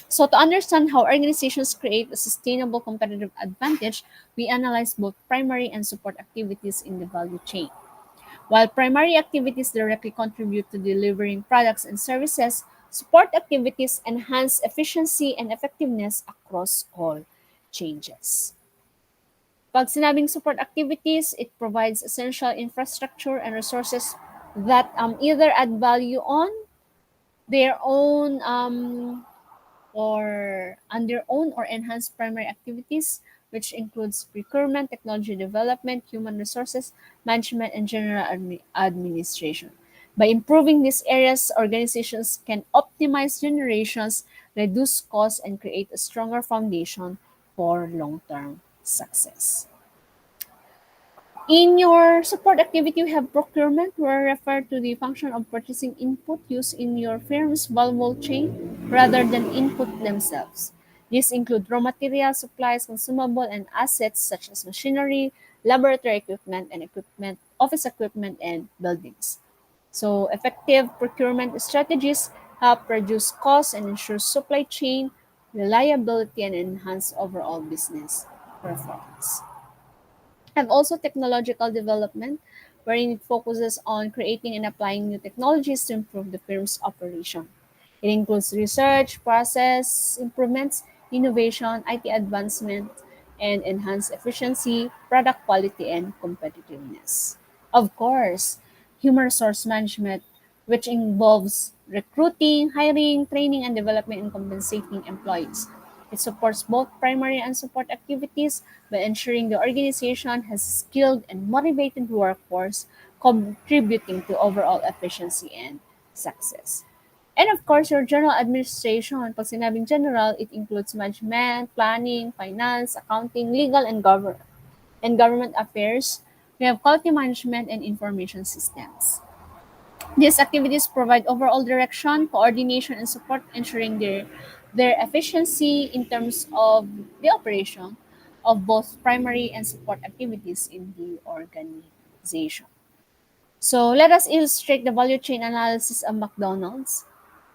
So, to understand how organizations create a sustainable competitive advantage, we analyze both primary and support activities in the value chain. While primary activities directly contribute to delivering products and services, support activities enhance efficiency and effectiveness across all changes. Pag sinabing support activities, it provides essential infrastructure and resources that either add value on their own or on their own or enhance primary activities, which includes procurement, technology development, human resources management, and general administration. By improving these areas, organizations can optimize generations, reduce costs, and create a stronger foundation for long-term success. In your support activity, you have procurement, where refer to the function of purchasing input used in your firm's value chain rather than input themselves. These include raw materials, supplies, consumable, and assets such as machinery, laboratory equipment, and equipment, office equipment, and buildings. So, effective procurement strategies help reduce costs and ensure supply chain reliability and enhance overall business performance. And also technological development, wherein it focuses on creating and applying new technologies to improve the firm's operation. It includes research, process improvements, innovation, IT advancement, and enhanced efficiency, product quality, and competitiveness. Of course, human resource management, which involves recruiting, hiring, training, and development and compensating employees. It supports both primary and support activities by ensuring the organization has skilled and motivated workforce contributing to overall efficiency and success. And of course, your general administration. Pag sinabing general, it includes management, planning, finance, accounting, legal, and government affairs. We have quality management and information systems. These activities provide overall direction, coordination, and support, ensuring their efficiency in terms of the operation of both primary and support activities in the organization. So let us illustrate the value chain analysis of McDonald's.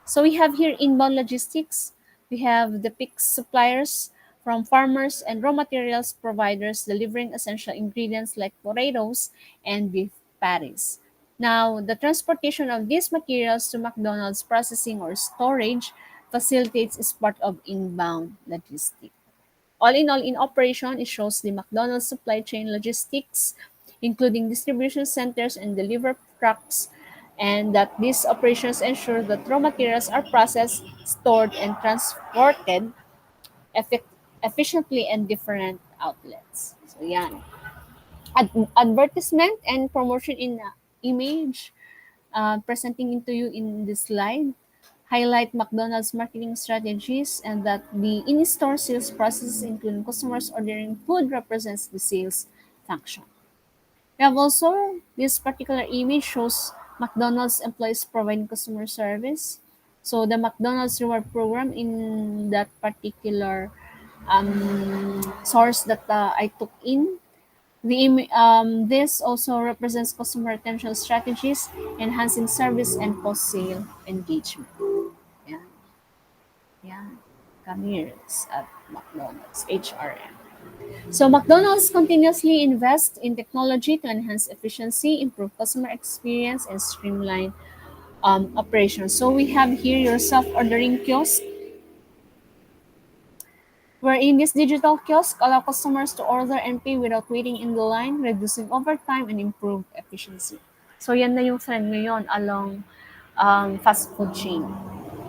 So we have here inbound logistics. We have the peak suppliers from farmers and raw materials providers delivering essential ingredients like potatoes and beef patties. Now, the transportation of these materials to McDonald's processing or storage facilitates is part of inbound logistics. All in operation, it shows the McDonald's supply chain logistics, including distribution centers and deliver trucks, and that these operations ensure that raw materials are processed, stored, and transported effic- efficiently in different outlets. So, yan. Advertisement and promotion in image presenting into you in this slide highlight McDonald's marketing strategies and that the in-store sales process, including customers ordering food, represents the sales function. We have also this particular image shows McDonald's employees providing customer service. So the McDonald's reward program in that particular source that I took in this also represents customer retention strategies, enhancing service and post-sale engagement. Yeah, yeah. Come here at McDonald's, HRM. So McDonald's continuously invests in technology to enhance efficiency, improve customer experience, and streamline operations. So we have here your self-ordering kiosk, wherein this digital kiosk allow customers to order and pay without waiting in the line, reducing overtime and improve efficiency. So yan na yung trend ngayon along fast food chain.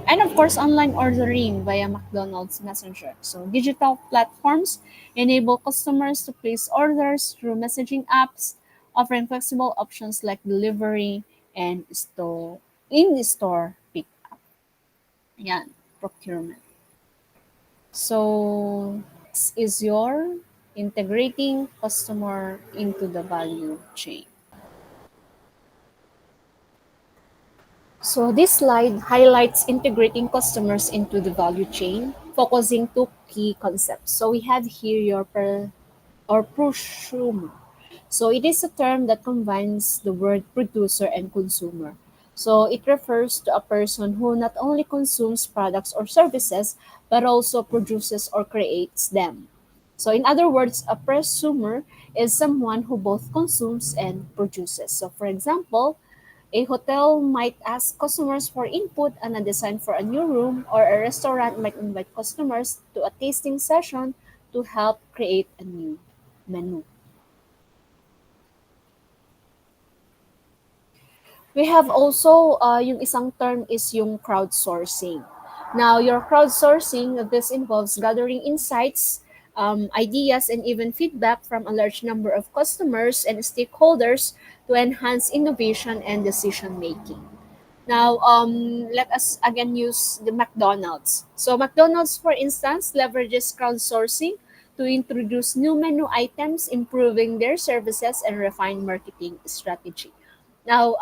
And of course, online ordering via McDonald's Messenger. So digital platforms enable customers to place orders through messaging apps, offering flexible options like delivery and store in-store pickup. Yan, procurement. So, next is your integrating customer into the value chain. So, this slide highlights integrating customers into the value chain, focusing two key concepts. So, we have here your or prosumer. So, it is a term that combines the word producer and consumer. So, it refers to a person who not only consumes products or services, but also produces or creates them. So, in other words, a prosumer is someone who both consumes and produces. So, for example, a hotel might ask customers for input on a design for a new room, or a restaurant might invite customers to a tasting session to help create a new menu. We have also, yung isang term is yung crowdsourcing. Now, your crowdsourcing, this involves gathering insights, ideas, and even feedback from a large number of customers and stakeholders to enhance innovation and decision making. Now, let us again use the McDonald's. So, McDonald's, for instance, leverages crowdsourcing to introduce new menu items, improving their services and refine marketing strategy. Now,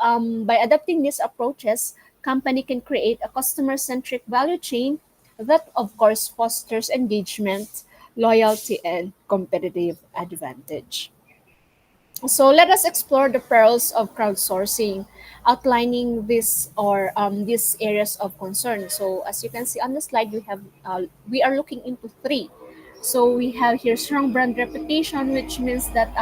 by adopting these approaches, company can create a customer-centric value chain that, of course, fosters engagement, loyalty, and competitive advantage. So let us explore the perils of crowdsourcing, outlining this or these areas of concern. So as you can see on the slide, we are looking into three. So we have here strong brand reputation, which means that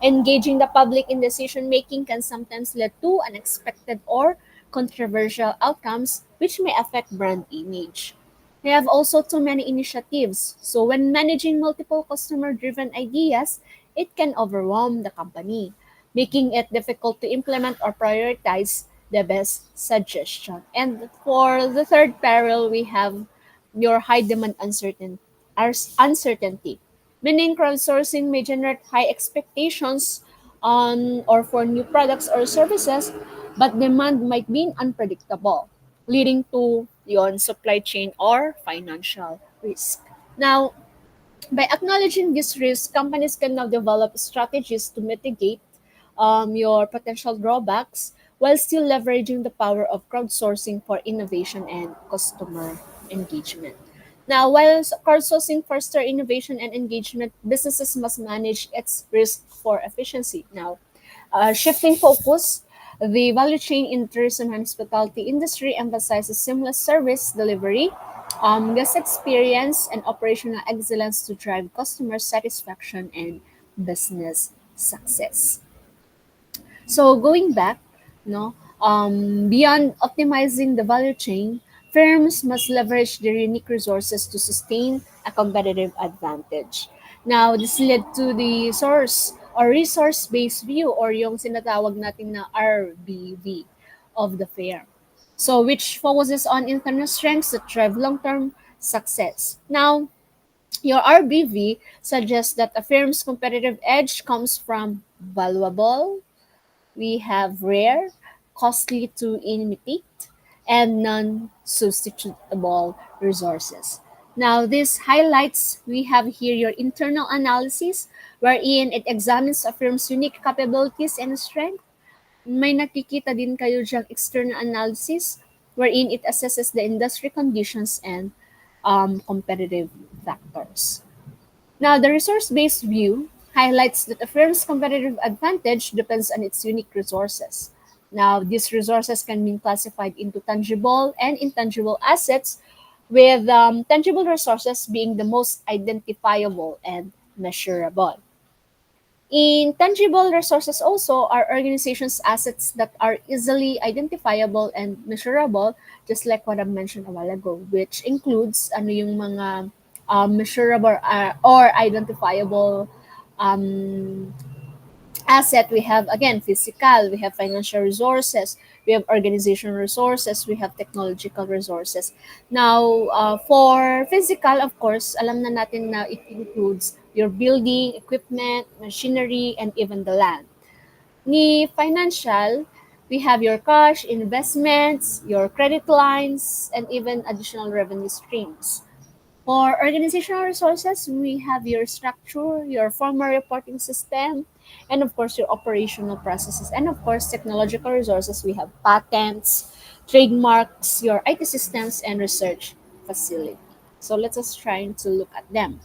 engaging the public in decision making can sometimes lead to unexpected or controversial outcomes, which may affect brand image. We have also too many initiatives. So when managing multiple customer driven ideas, it can overwhelm the company, making it difficult to implement or prioritize the best suggestion. And for the third peril, we have your high demand uncertainty, meaning crowdsourcing may generate high expectations on or for new products or services, but demand might be unpredictable, leading to yon supply chain or financial risk. Now, by acknowledging this risk, companies can now develop strategies to mitigate your potential drawbacks while still leveraging the power of crowdsourcing for innovation and customer engagement. Now, while crowdsourcing fosters innovation and engagement, businesses must manage its risk for efficiency. Now, shifting focus, the value chain in tourism and hospitality industry emphasizes seamless service delivery, guest experience, and operational excellence to drive customer satisfaction and business success. So going back, no, beyond optimizing the value chain, firms must leverage their unique resources to sustain a competitive advantage. Now, this led to the source or resource-based view or yung sinatawag natin na RBV of the firm. So, which focuses on internal strengths that drive long-term success. Now, your RBV suggests that a firm's competitive edge comes from valuable, we have rare, costly to imitate, and non-substitutable resources. Now, this highlights, we have here your internal analysis, wherein it examines a firm's unique capabilities and strength. May nakikita din kayo diyang external analysis, wherein it assesses the industry conditions and competitive factors. Now, the resource-based view highlights that a firm's competitive advantage depends on its unique resources. Now, these resources can be classified into tangible and intangible assets, with tangible resources being the most identifiable and measurable. Intangible resources also are organizations' assets that are easily identifiable and measurable, just like what I mentioned a while ago, which includes ano yung mga measurable or identifiable um, asset. We have again physical, we have financial resources, we have organizational resources, we have technological resources. Now, for physical, of course, alam na natin na it includes your building, equipment, machinery, and even the land. Ni financial, we have your cash, investments, your credit lines, and even additional revenue streams. For organizational resources, we have your structure, your formal reporting system, and of course, your operational processes. And of course, technological resources, we have patents, trademarks, your IT systems, and research facility. So let us try to look at them.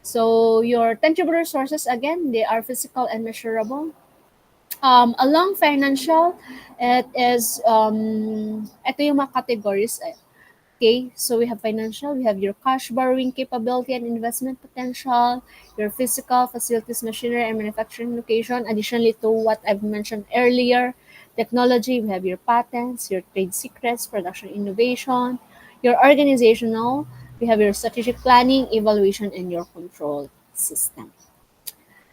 So your tangible resources, again, they are physical and measurable. Along financial, ito yung mga categories. Okay, so we have financial, we have your cash borrowing capability and investment potential, your physical facilities, machinery, and manufacturing location. Additionally to what I've mentioned earlier, technology, we have your patents, your trade secrets, production innovation, your organizational, we have your strategic planning, evaluation, and your control system.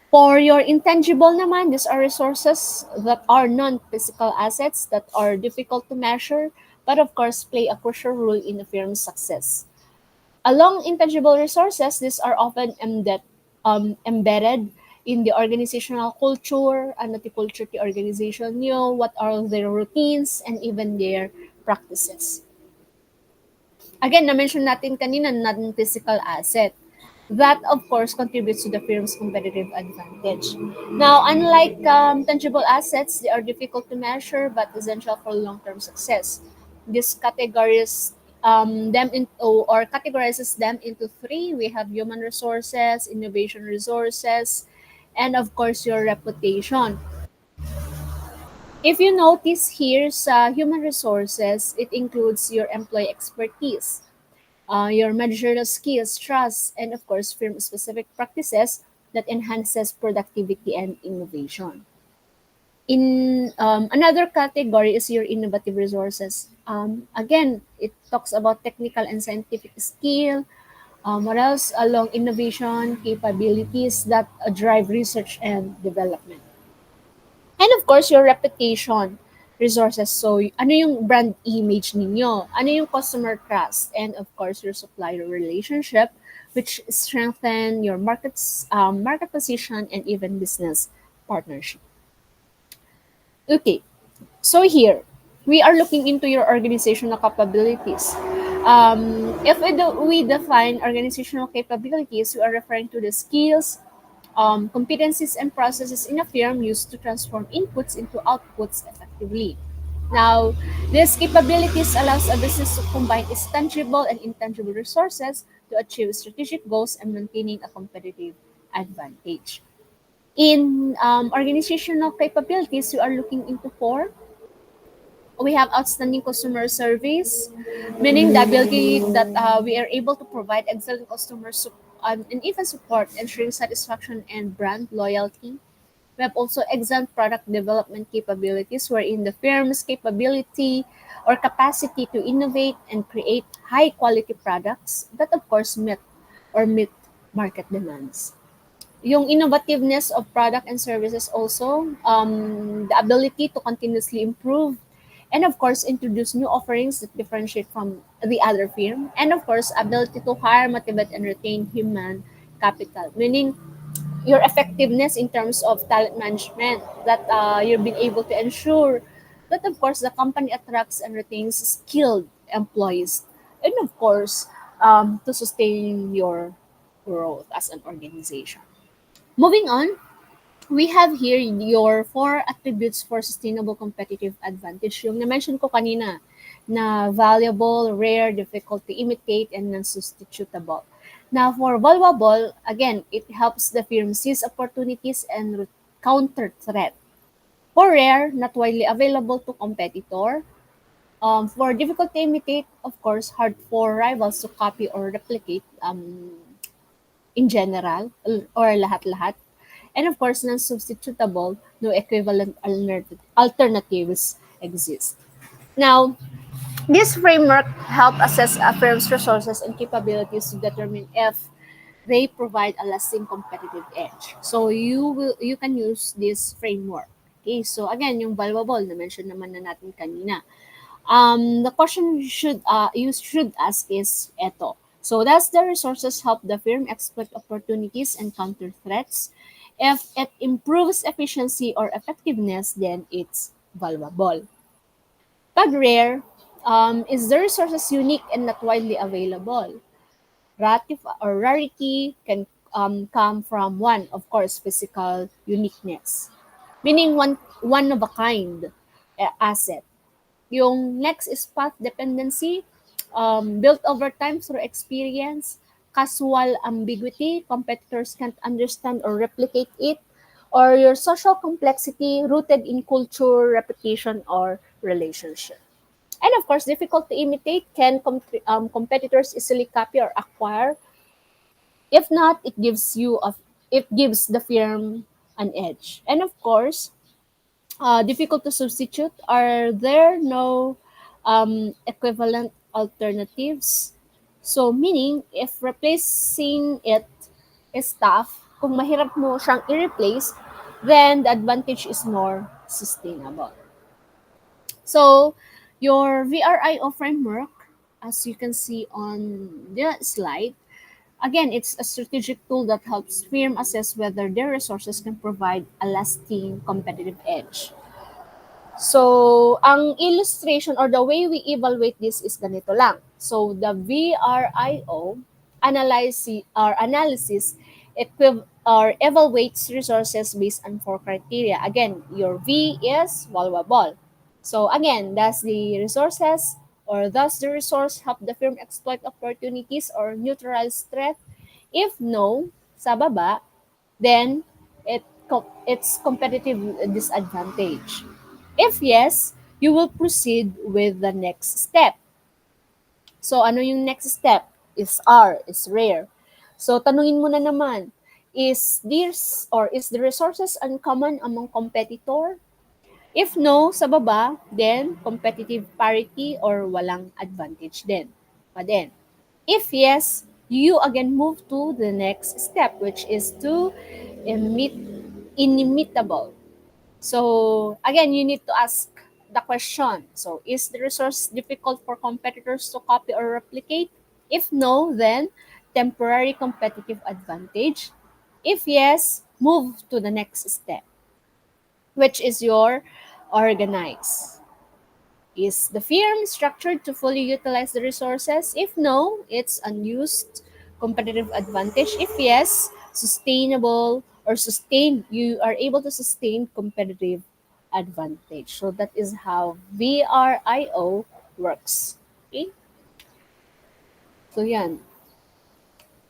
For your intangible naman, these are resources that are non-physical assets that are difficult to measure, but of course play a crucial role in a firm's success. Along intangible resources, these are often embedded in the organizational culture, ano the culture the organization nyo, what are their routines, and even their practices. Again, na-mention natin kanina, non-physical asset. That, of course, contributes to the firm's competitive advantage. Now, unlike tangible assets, they are difficult to measure but essential for long-term success. This categories them into or categorizes them into three. We have human resources, innovation resources, and of course your reputation. If you notice here sa human resources, it includes your employee expertise, your managerial skills, trust, and of course, firm-specific practices that enhances productivity and innovation. In another category is your innovative resources. Again, it talks about technical and scientific skill. What else? Along innovation, capabilities that drive research and development. And of course, your reputation resources. So, ano yung brand image ninyo? Ano yung customer trust? And of course, your supplier relationship, which strengthen your market position and even business partnership. Okay, so here, we are looking into your organizational capabilities. If we define organizational capabilities, we are referring to the skills, competencies, and processes in a firm used to transform inputs into outputs effectively. Now, these capabilities allows a business to combine its tangible and intangible resources to achieve strategic goals and maintaining a competitive advantage. In organizational capabilities, we are looking into four. We have outstanding customer service, meaning the ability that we are able to provide excellent and even support, ensuring satisfaction and brand loyalty. We have also excellent product development capabilities, wherein the firm's capability or capacity to innovate and create high quality products that, of course, meet market demands. Yung innovativeness of product and services also, the ability to continuously improve and of course introduce new offerings that differentiate from the other firm, and of course ability to hire, motivate, and retain human capital, meaning your effectiveness in terms of talent management, that you're being able to ensure that of course the company attracts and retains skilled employees, and of course to sustain your growth as an organization. Moving on, we have here your four attributes for sustainable competitive advantage. Yung na-mention ko kanina na valuable, rare, difficult to imitate, and non-substitutable. Now, for valuable, again, it helps the firm seize opportunities and counter threat. For rare, not widely available to competitor. For difficult to imitate, of course, hard for rivals to copy or replicate in general or lahat-lahat. And of course, non-substitutable, no equivalent alternatives exist. Now, this framework help assess a firm's resources and capabilities to determine if they provide a lasting competitive edge. So you can use this framework. Okay, so again, yung valuable na mention naman na natin kanina. The question you should ask is eto. So does the resources help the firm exploit opportunities and counter threats? If it improves efficiency or effectiveness, then it's valuable. Pag rare, is the resources unique and not widely available? Rarity can come from one, of course, physical uniqueness, meaning one of a kind asset. Yung next is path dependency, built over time through experience, casual ambiguity, competitors can't understand or replicate it, or your social complexity rooted in culture, reputation, or relationship. And of course, difficult to imitate, can competitors easily copy or acquire? If not, it gives the firm an edge. And of course, difficult to substitute. Are there no equivalent alternatives? So, meaning, if replacing it is tough, kung mahirap mo siyang i-replace, then the advantage is more sustainable. So, your VRIO framework, as you can see on the slide, again, it's a strategic tool that helps firm assess whether their resources can provide a lasting competitive edge. So, ang illustration or the way we evaluate this is ganito lang. So, the VRIO analysis or evaluates resources based on four criteria. Again, your V is valuable. So, again, does the resources or does the resource help the firm exploit opportunities or neutralize threat? If no, sa baba, then it's competitive disadvantage. If yes, you will proceed with the next step. So ano yung next step? is R, is rare. So tanungin mo na naman, is the resources uncommon among competitor? If no, sa baba, then competitive parity or walang advantage din. Pa din. If yes, you again move to the next step, which is to emit inimitable. So again, you need to ask the question. So is the resource difficult for competitors to copy or replicate? If no, then temporary competitive advantage. If yes, move to the next step, which is your organize. Is the firm structured to fully utilize the resources? If no, it's unused competitive advantage. If yes, sustainable or sustain, you are able to sustain competitive advantage. So that is how VRIO works. Okay? So yan.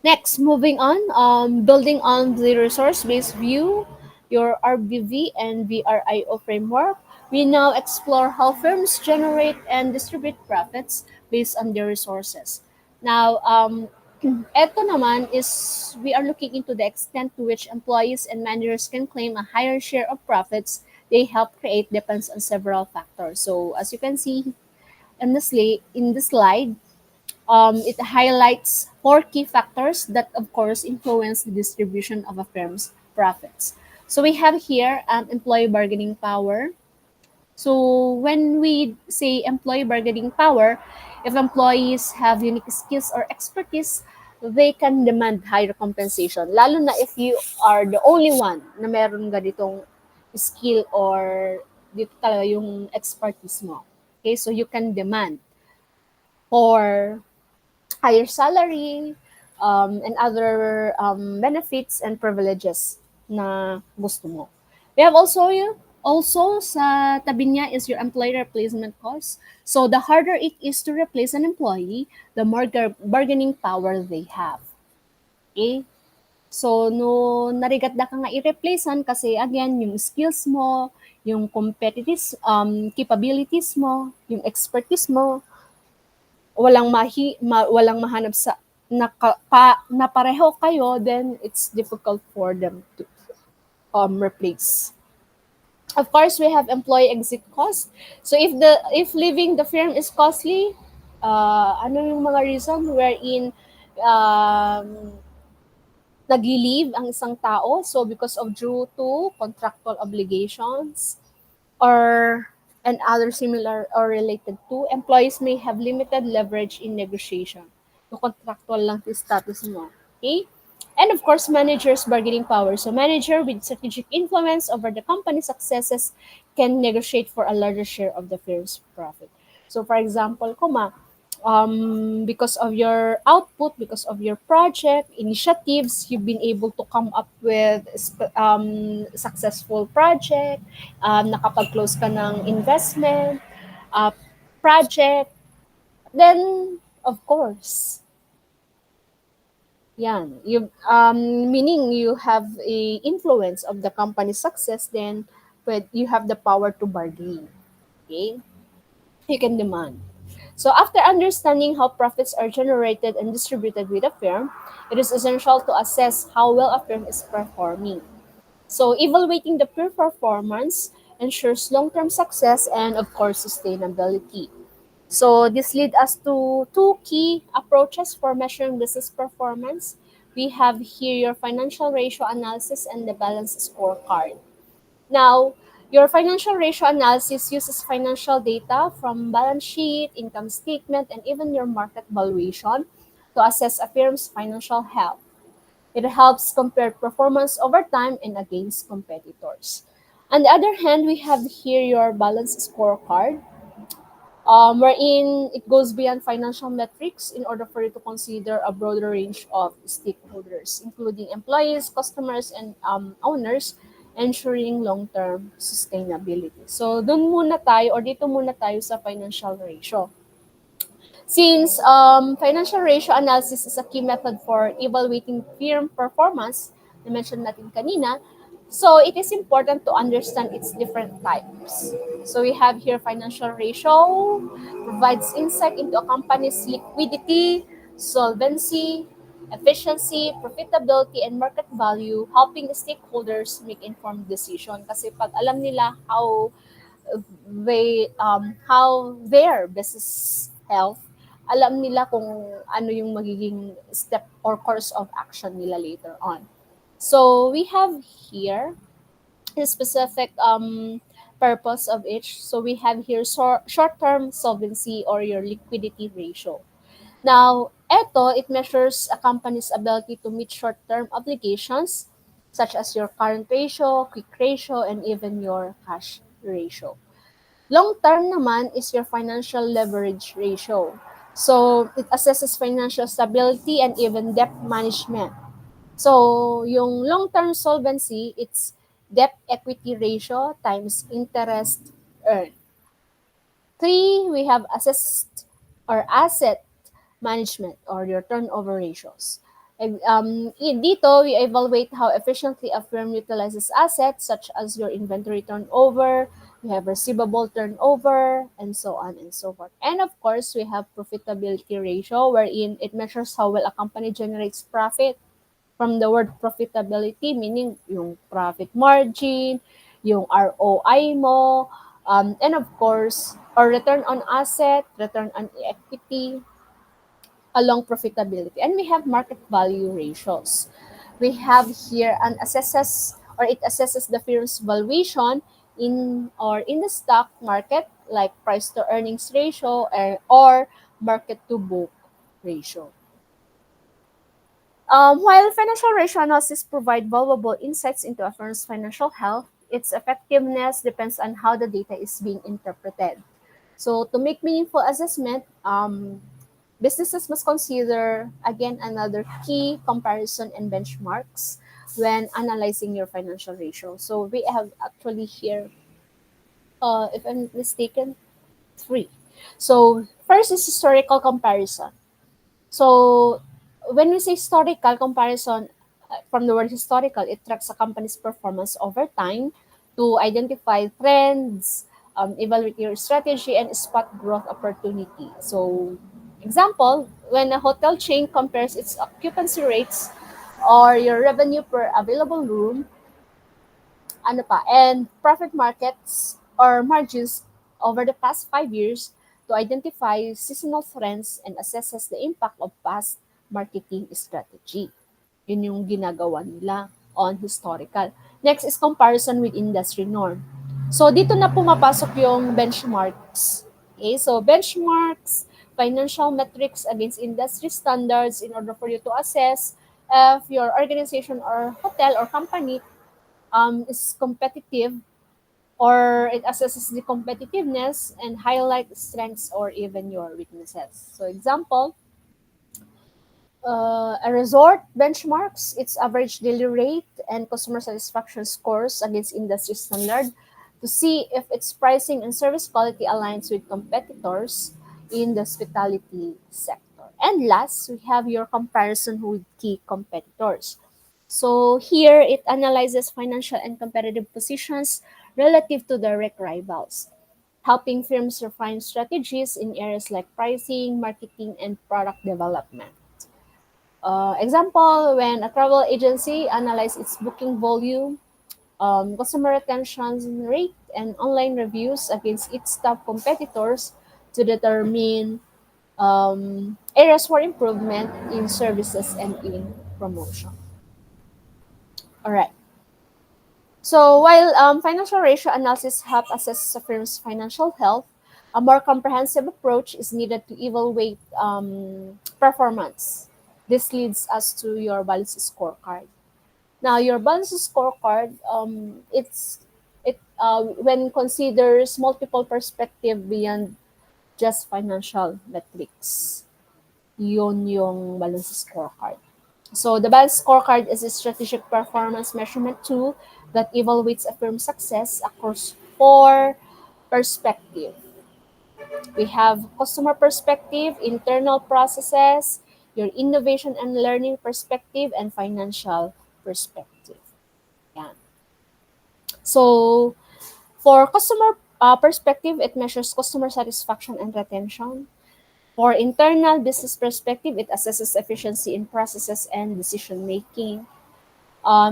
Next, moving on, building on the resource-based view, your RBV and VRIO framework, we now explore how firms generate and distribute profits based on their resources. Now, eto naman is we are looking into the extent to which employees and managers can claim a higher share of profits they help create depends on several factors. So, as you can see in the slide, it highlights four key factors that, of course, influence the distribution of a firm's profits. So we have here employee bargaining power. So when we say employee bargaining power, if employees have unique skills or expertise, they can demand higher compensation. Lalo na if you are the only one na meron ganitong skill or dito talaga yung expertise mo. Okay, so you can demand for higher salary, and other benefits and privileges na gusto mo. We have also sa tabi niya is your employee replacement cost. So the harder it is to replace an employee, the more bargaining power they have. Okay? So no narigat da ka nga i-replacean kasi again yung skills mo, yung competitive capabilities mo, yung expertise mo, walang mahanap sa na pareho kayo, then it's difficult for them to replace. Of course, we have employee exit cost. So if leaving the firm is costly, ano yung mga reason wherein um, nag-leave ang isang tao? So because of due to contractual obligations, or and other similar or related to, employees may have limited leverage in negotiation. No contractual lang yung status mo. Okay? And of course, managers' bargaining power. So manager with strategic influence over the company's successes can negotiate for a larger share of the firm's profit. So for example, because of your output, because of your project initiatives, you've been able to come up with successful project, nakapag-close ka ng investment, uh, project, then of course, yan, meaning you have a influence of the company's success, then you have the power to bargain. Okay, you can demand. So after understanding how profits are generated and distributed with a firm, it is essential to assess how well a firm is performing. So evaluating the peer performance ensures long-term success and of course sustainability. So this leads us to two key approaches for measuring business performance. We have here your financial ratio analysis and the balance scorecard. Now, your financial ratio analysis uses financial data from balance sheet, income statement, and even your market valuation to assess a firm's financial health. It helps compare performance over time and against competitors. On the other hand, we have here your balance scorecard, wherein it goes beyond financial metrics in order for you to consider a broader range of stakeholders, including employees, customers, and owners, ensuring long-term sustainability. So, dun muna tayo or dito muna tayo sa financial ratio. Since financial ratio analysis is a key method for evaluating firm performance, na-mention natin kanina, so it is important to understand its different types. So we have here financial ratio, provides insight into a company's liquidity, solvency, efficiency, profitability, and market value, helping stakeholders make informed decision. Kasi pag alam nila how their business health, alam nila kung ano yung magiging step or course of action nila later on. So we have here a specific purpose of each. So we have here short-term solvency or your liquidity ratio. Now, it measures a company's ability to meet short-term obligations such as your current ratio, quick ratio, and even your cash ratio. Long-term naman is your financial leverage ratio. So, it assesses financial stability and even debt management. So, yung long-term solvency, it's debt equity ratio times interest earned. Three, we have assessed or asset management or your turnover ratios. Dito, we evaluate how efficiently a firm utilizes assets such as your inventory turnover, we have receivable turnover, and so on and so forth. And of course, we have profitability ratio wherein it measures how well a company generates profit from the word profitability, meaning yung profit margin, yung ROI mo, and of course, or return on asset, return on equity, along profitability. And we have market value ratios. We have here an assesses or it assesses the firm's valuation in the stock market like price to earnings ratio or market to book ratio. While financial ratio analysis provide valuable insights into a firm's financial health, its effectiveness depends on how the data is being interpreted. So, to make meaningful assessment, businesses must consider again another key comparison and benchmarks when analyzing your financial ratio. So, we have actually here, if I'm not mistaken, three. So, first is historical comparison. So, when we say historical comparison, from the word historical, it tracks a company's performance over time to identify trends, evaluate your strategy, and spot growth opportunity. So, example, when a hotel chain compares its occupancy rates or your revenue per available room, and profit markets or margins over the past 5 years to identify seasonal trends and assesses the impact of past marketing strategy. Yun yung ginagawa nila on historical. Next is comparison with industry norm. So, dito na pumapasok yung benchmarks. Okay, so benchmarks, financial metrics against industry standards in order for you to assess if your organization or hotel or company is competitive or it assesses the competitiveness and highlight strengths or even your weaknesses. So example, a resort benchmarks its average daily rate and customer satisfaction scores against industry standard to see if its pricing and service quality aligns with competitors in the hospitality sector. And last, we have your comparison with key competitors. So here it analyzes financial and competitive positions relative to direct rivals, helping firms refine strategies in areas like pricing, marketing, and product development. Example, when a travel agency analyzes its booking volume, customer retention rate, and online reviews against its top competitors to determine areas for improvement in services and in promotion. All right. So while financial ratio analysis help assess a firm's financial health, a more comprehensive approach is needed to evaluate performance. This leads us to your balance scorecard. Now, your balance scorecard, when considers multiple perspective beyond just financial metrics. Yun yung balance scorecard. So the balance scorecard is a strategic performance measurement tool that evaluates a firm's success across four perspectives. We have customer perspective, internal processes, your innovation and learning perspective, and financial perspective. Yan. So for customer perspective, it measures customer satisfaction and retention. For internal business perspective, it assesses efficiency in processes and decision making.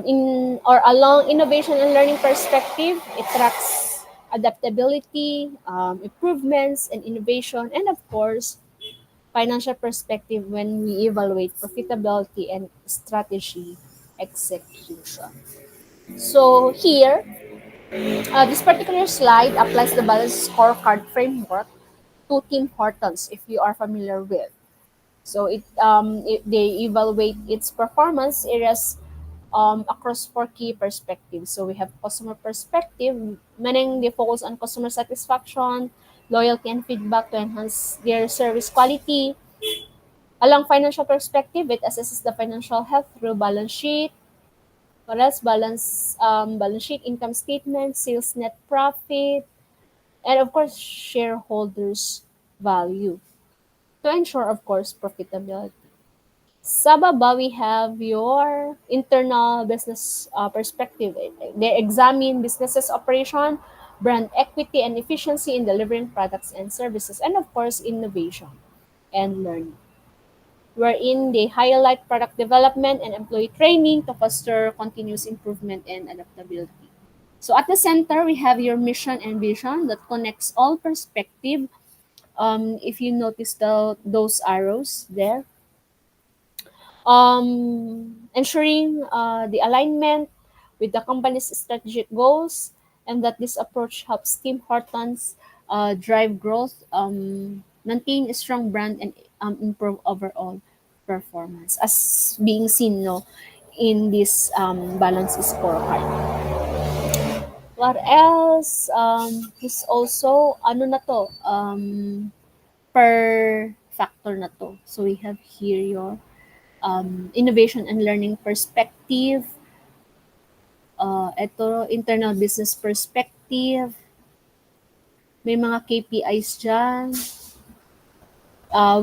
In or along innovation and learning perspective, it tracks adaptability, improvements, and innovation, and of course, financial perspective when we evaluate profitability and strategy execution. So here, this particular slide applies the balance scorecard framework to Tim Hortons, if you are familiar with. So they evaluate its performance areas across four key perspectives. So we have customer perspective, meaning they focus on customer satisfaction, loyalty, and feedback to enhance their service quality. Along financial perspective, it assesses the financial health through balance sheet, what else? Balance sheet, income statement, sales net profit, and of course, shareholders' value to ensure, of course, profitability. Sa baba, we have your internal business perspective. They examine businesses' operation, brand equity, and efficiency in delivering products and services, and of course, innovation and learning, wherein they highlight product development and employee training to foster continuous improvement and adaptability. So at the center, we have your mission and vision that connects all perspective. If you notice those arrows there, ensuring the alignment with the company's strategic goals, and that this approach helps Tim Hortons drive growth, maintain a strong brand, and improve overall performance, as being seen no, in this balance scorecard. What else? Is also, ano na to, per factor na to. So we have here your innovation and learning perspective, ito, internal business perspective, may mga KPIs dyan,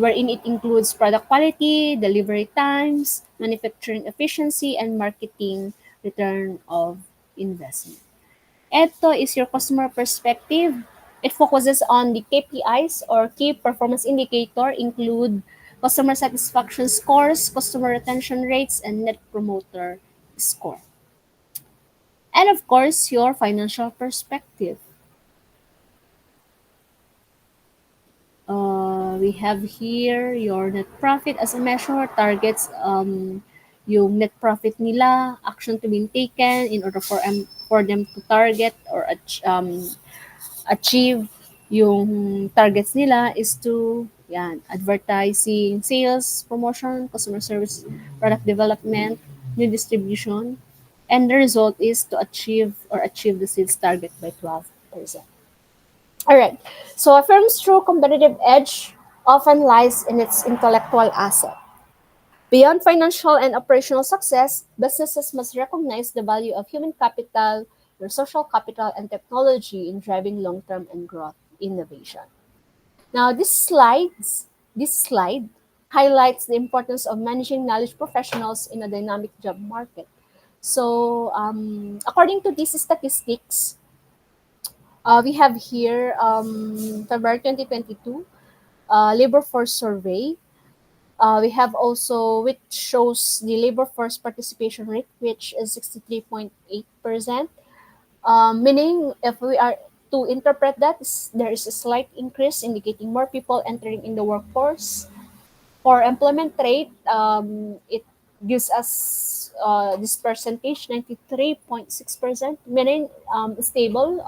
wherein it includes product quality, delivery times, manufacturing efficiency, and marketing return of investment. Ito is your customer perspective. It focuses on the KPIs or key performance indicator, include customer satisfaction scores, customer retention rates, and net promoter score. And of course, your financial perspective. We have here your net profit as a measure, targets yung net profit nila, action to be taken in order for them to target or achieve yung targets nila is to yan, advertising, sales, promotion, customer service, product development, new distribution, and the result is to achieve the sales target by 12%. All right. So a firm's true competitive edge often lies in its intellectual asset. Beyond financial and operational success, businesses must recognize the value of human capital, their social capital, and technology in driving long-term and growth innovation. Now, this slide highlights the importance of managing knowledge professionals in a dynamic job market. So, according to these statistics, we have here February 2022 labor force survey. We have also which shows the labor force participation rate, which is 63.8%. Meaning, if we are to interpret that, there is a slight increase indicating more people entering in the workforce. For employment rate, it gives us this percentage, 93.6%, meaning stable,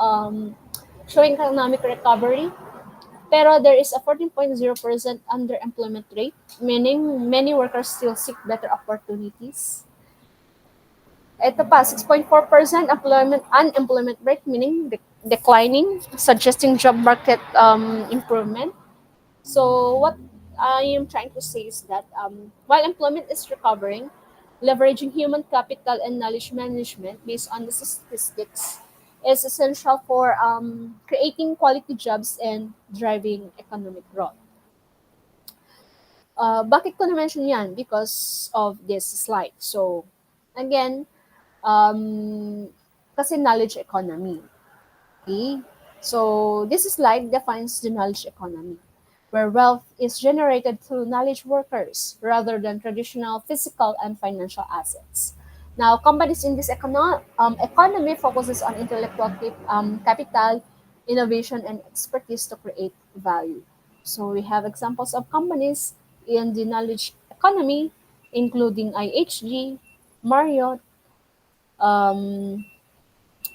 showing economic recovery. Pero there is a 14.0% underemployment rate, meaning many workers still seek better opportunities. Ito pa, 6.4% unemployment rate, meaning declining, suggesting job market improvement. So what I am trying to say is that while employment is recovering, leveraging human capital and knowledge management based on the statistics is essential for creating quality jobs and driving economic growth. Bakit ko na-mention yan? Because of this slide. So, again, kasi knowledge economy. Okay? So, this slide defines the knowledge economy. where wealth is generated through knowledge workers rather than traditional physical and financial assets. Now, companies in this economy focuses on intellectual capital, innovation, and expertise to create value. So we have examples of companies in the knowledge economy, including IHG, Marriott, um,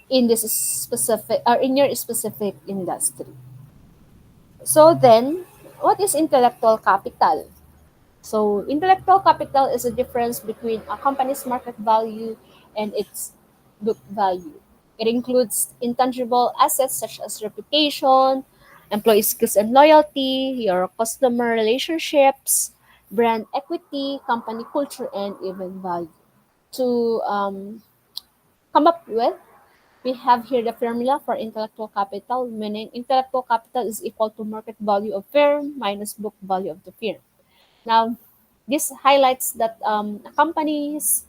in this specific or in your specific industry. So then, what is intellectual capital? So intellectual capital is a difference between a company's market value and its book value. It includes intangible assets such as reputation, employee skills and loyalty, your customer relationships, brand equity, company culture, and even value. To come up with, we have here the formula for intellectual capital, meaning intellectual capital is equal to market value of firm minus book value of the firm. Now, this highlights that a company's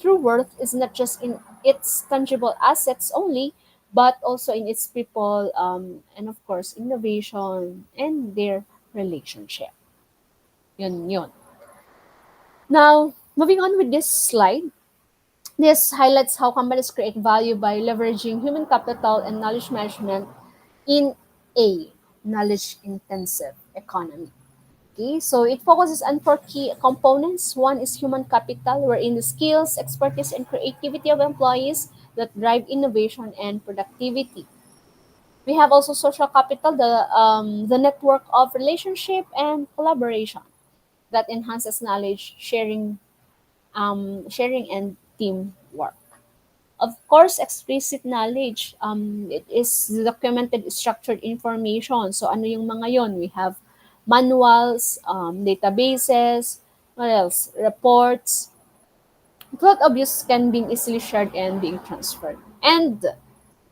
true worth is not just in its tangible assets only, but also in its people and of course innovation and their relationship. Yun yun. Now, moving on with this slide, this highlights how companies create value by leveraging human capital and knowledge management in a knowledge intensive economy. Okay, so it focuses on four key components. One is human capital, wherein the skills, expertise, and creativity of employees that drive innovation and productivity. We have also social capital, the network of relationship and collaboration that enhances knowledge sharing and teamwork. Of course, explicit knowledge, it is documented structured information. So ano yung mga yon? We have manuals, databases, what else? Reports. Cloud abuse can be easily shared and being transferred. And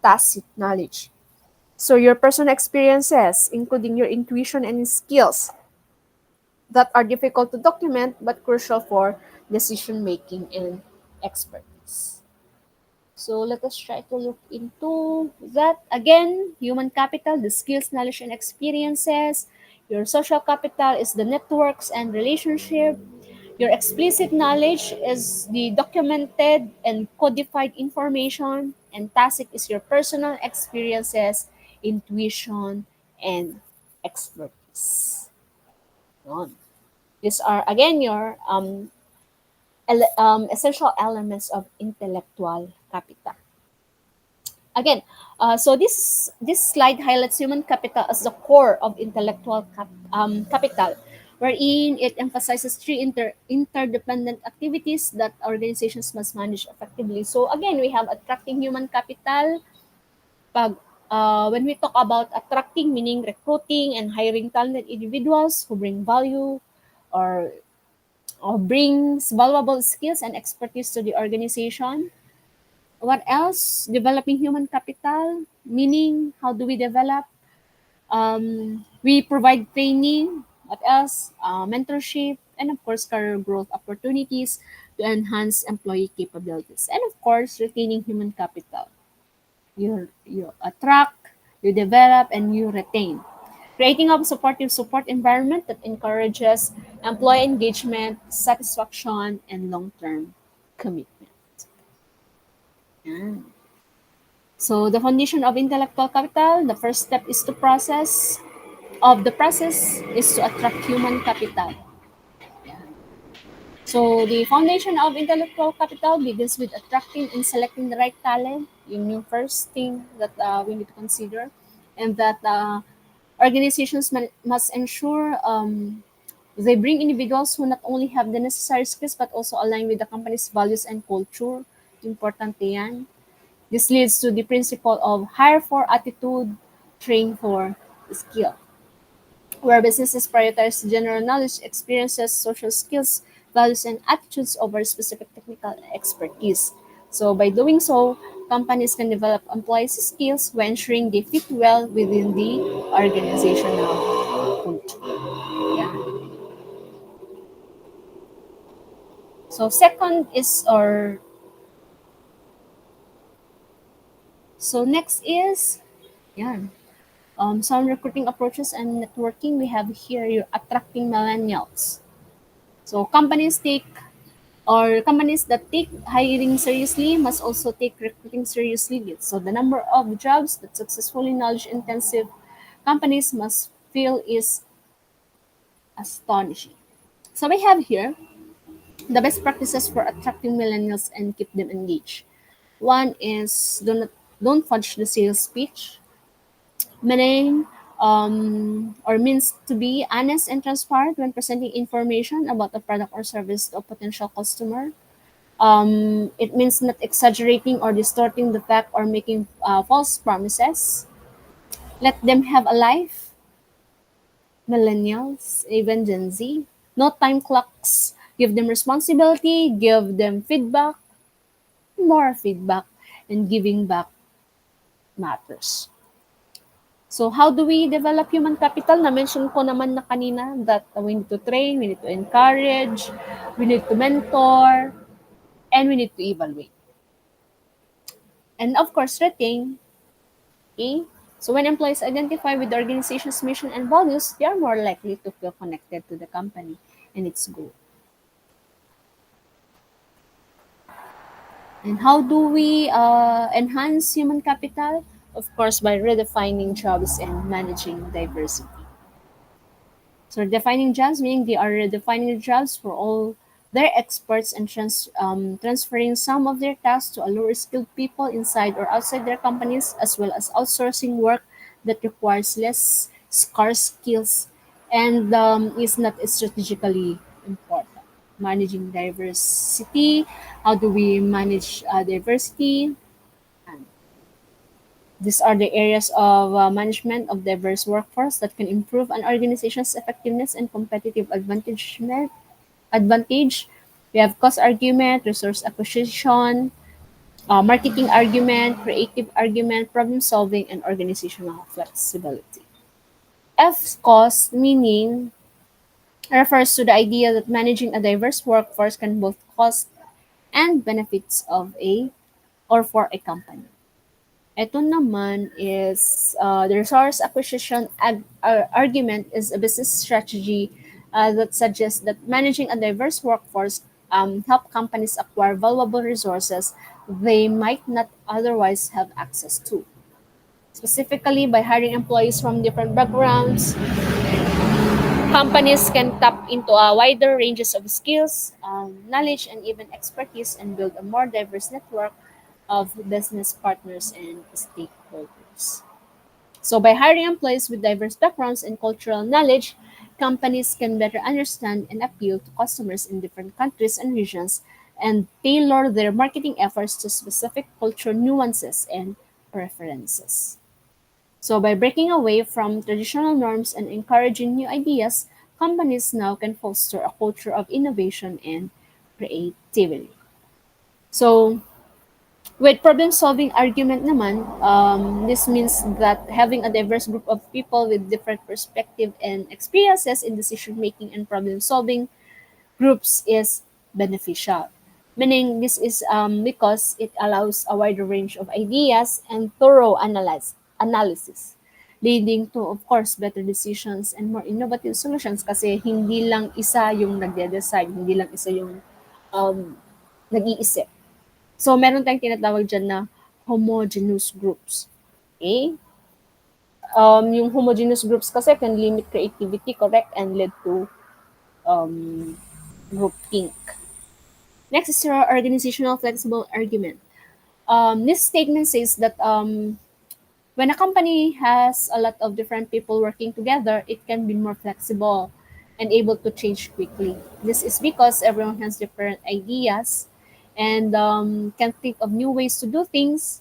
tacit knowledge. So your personal experiences, including your intuition and skills that are difficult to document but crucial for decision making and expertise. So let us try to look into that. Again, human capital, the skills, knowledge, and experiences. Your social capital is the networks and relationship. Your explicit knowledge is the documented and codified information. And tacit is your personal experiences, intuition, and expertise. Yun. These are, again, your essential elements of intellectual capital. Again, so this slide highlights human capital as the core of intellectual capital, wherein it emphasizes three interdependent activities that organizations must manage effectively. So again, we have attracting human capital. Pag, when we talk about attracting, meaning recruiting and hiring talented individuals who bring value or, or brings valuable skills and expertise to the organization. What else? Developing human capital, meaning how do we develop? We provide training. What else? Mentorship, and of course, career growth opportunities to enhance employee capabilities. And of course, retaining human capital. You attract, you develop, and you retain. Creating a supportive support environment that encourages employee engagement, satisfaction, and long-term commitment. Yan. So the foundation of intellectual capital, the first step is to process is to attract human capital. Yeah. So the foundation of intellectual capital begins with attracting and selecting the right talent. Yung first thing that we need to consider, and that organizations must ensure they bring individuals who not only have the necessary skills but also align with the company's values and culture. Importante yan. This leads to the principle of hire for attitude, train for skill, where businesses prioritize general knowledge, experiences, social skills, values, and attitudes over specific technical expertise. So, by doing so, companies can develop employees' skills while ensuring they fit well within the organizational culture. Yeah. So, second is, or so next is, yeah. Some recruiting approaches and networking we have here, you're attracting millennials. So companies that take hiring seriously must also take recruiting seriously. So the number of jobs that successfully knowledge intensive companies must fill is astonishing. So we have here the best practices for attracting millennials and keep them engaged. One is don't fudge the sales pitch, meaning or means to be honest and transparent when presenting information about a product or service to a potential customer. It means not exaggerating or distorting the fact or making false promises. Let them have a life, millennials, even Gen Z. No time clocks. Give them responsibility, give them feedback, more feedback, and giving back matters. So how do we develop human capital? Na-mention ko naman na kanina that we need to train, we need to encourage, we need to mentor, and we need to evaluate. And of course, retain. Okay? So when employees identify with the organization's mission and values, they are more likely to feel connected to the company and its goal. And how do we enhance human capital? Of course, by redefining jobs and managing diversity. So defining jobs meaning they are redefining jobs for all their experts and transferring some of their tasks to a lower skilled people inside or outside their companies, as well as outsourcing work that requires less scarce skills and is not strategically important. Managing diversity. How do we manage diversity? And these are the areas of management of diverse workforce that can improve an organization's effectiveness and competitive advantage. We have cost argument, resource acquisition, marketing argument, creative argument, problem solving, and organizational flexibility. F cost meaning refers to the idea that managing a diverse workforce can both cost and benefits of a or for a company. Ito naman is the resource acquisition argument is a business strategy that suggests that managing a diverse workforce help companies acquire valuable resources they might not otherwise have access to. Specifically, by hiring employees from different backgrounds, companies can tap into a wider ranges of skills, knowledge, and even expertise and build a more diverse network of business partners and stakeholders. So, by hiring employees with diverse backgrounds and cultural knowledge, companies can better understand and appeal to customers in different countries and regions and tailor their marketing efforts to specific cultural nuances and preferences. So, by breaking away from traditional norms and encouraging new ideas, companies now can foster a culture of innovation and creativity. So, with problem-solving argument naman, this means that having a diverse group of people with different perspective and experiences in decision-making and problem-solving groups is beneficial. Meaning, this is because it allows a wider range of ideas and thorough analysis, leading to, of course, better decisions and more innovative solutions kasi hindi lang isa yung nagde-decide, hindi lang isa yung um, nag-iisip. So, meron tayong tinatawag dyan na homogeneous groups. Okay? Yung homogeneous groups kasi can limit creativity, correct, and lead to um, group kink. Next is your organizational flexible argument. This statement says that when a company has a lot of different people working together, it can be more flexible and able to change quickly. This is because everyone has different ideas and can think of new ways to do things.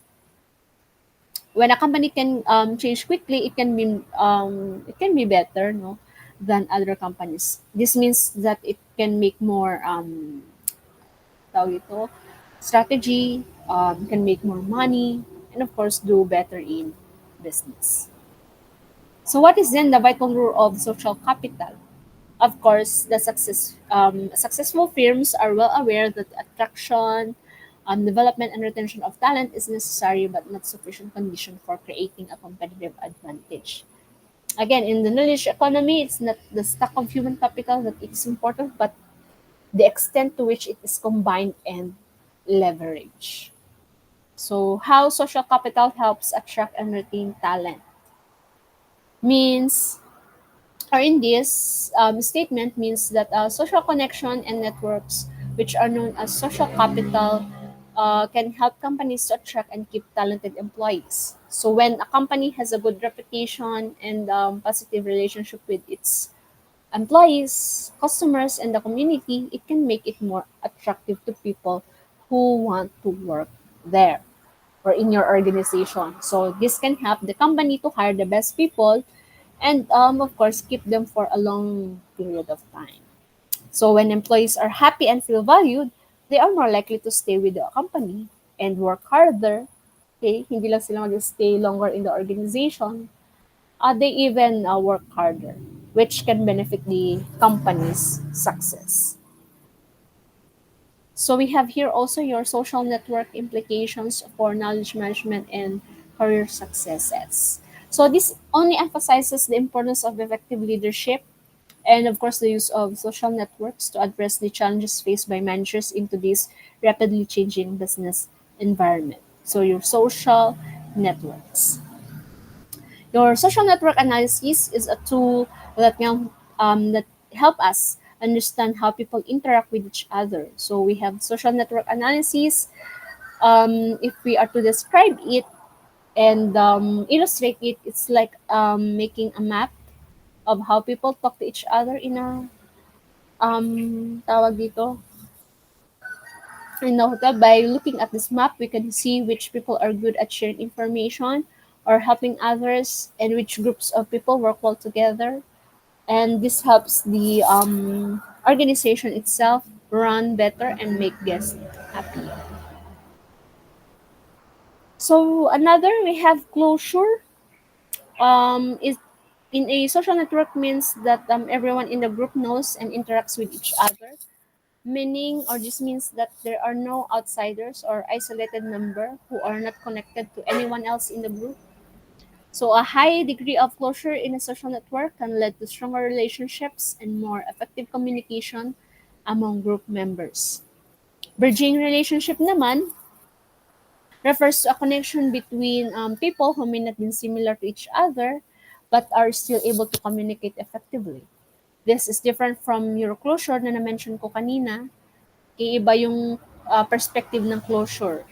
When a company can change quickly, it can be better, no, than other companies. This means that it can make more tawag ito, strategy, can make more money, and of course do better in business. So what is then the vital role of social capital? Of course, the successful firms are well aware that attraction, Development and retention of talent is necessary but not sufficient condition for creating a competitive advantage. Again, in the knowledge economy, it's not the stock of human capital that is important, but the extent to which it is combined and leveraged. So, how social capital helps attract and retain talent means, or in this statement, means that social connection and networks, which are known as social capital, can help companies to attract and keep talented employees. So, when a company has a good reputation and positive relationship with its employees, customers, and the community, it can make it more attractive to people who want to work there or in your organization. So this can help the company to hire the best people and, of course, keep them for a long period of time. So when employees are happy and feel valued, they are more likely to stay with the company and work harder. Okay, hindi lang sila mag-stay longer in the organization. They even work harder, which can benefit the company's success. So we have here also your social network implications for knowledge management and career successes. So this only emphasizes the importance of effective leadership and of course the use of social networks to address the challenges faced by managers in today's rapidly changing business environment. So your social networks. Your social network analysis is a tool that help us understand how people interact with each other. So we have social network analysis. If we are to describe it and illustrate it, it's like making a map of how people talk to each other in a tawag dito, in a hotel. By looking at this map, we can see which people are good at sharing information or helping others, and which groups of people work well together, and this helps the organization itself run better and make guests happy. So another we have closure. Is in a social network means that everyone in the group knows and interacts with each other. Meaning, or this means that there are no outsiders or isolated member who are not connected to anyone else in the group. So a high degree of closure in a social network can lead to stronger relationships and more effective communication among group members. Bridging relationship naman refers to a connection between people who may not be similar to each other but are still able to communicate effectively. This is different from your closure na na-mention ko kanina. Iiba yung perspective ng closure,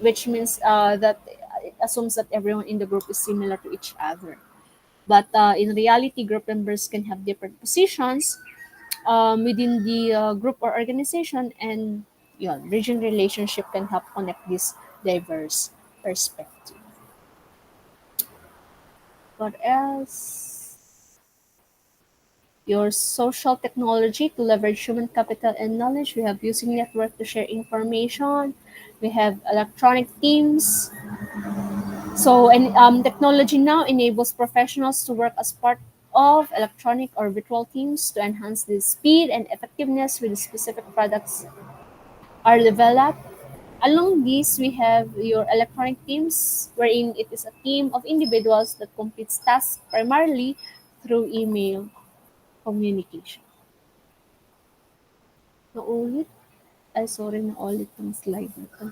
which means that it assumes that everyone in the group is similar to each other. But in reality, group members can have different positions within the group or organization, and yun, bridging relationship can help connect this diverse perspective. What else? Your social technology to leverage human capital and knowledge. We have using network to share information. We have electronic teams. So, and technology now enables professionals to work as part of electronic or virtual teams to enhance the speed and effectiveness with specific products are developed. Along these, we have your electronic teams, wherein it is a team of individuals that completes tasks primarily through email communication. Naulit? Ay, sorry, naulit yung slide na to.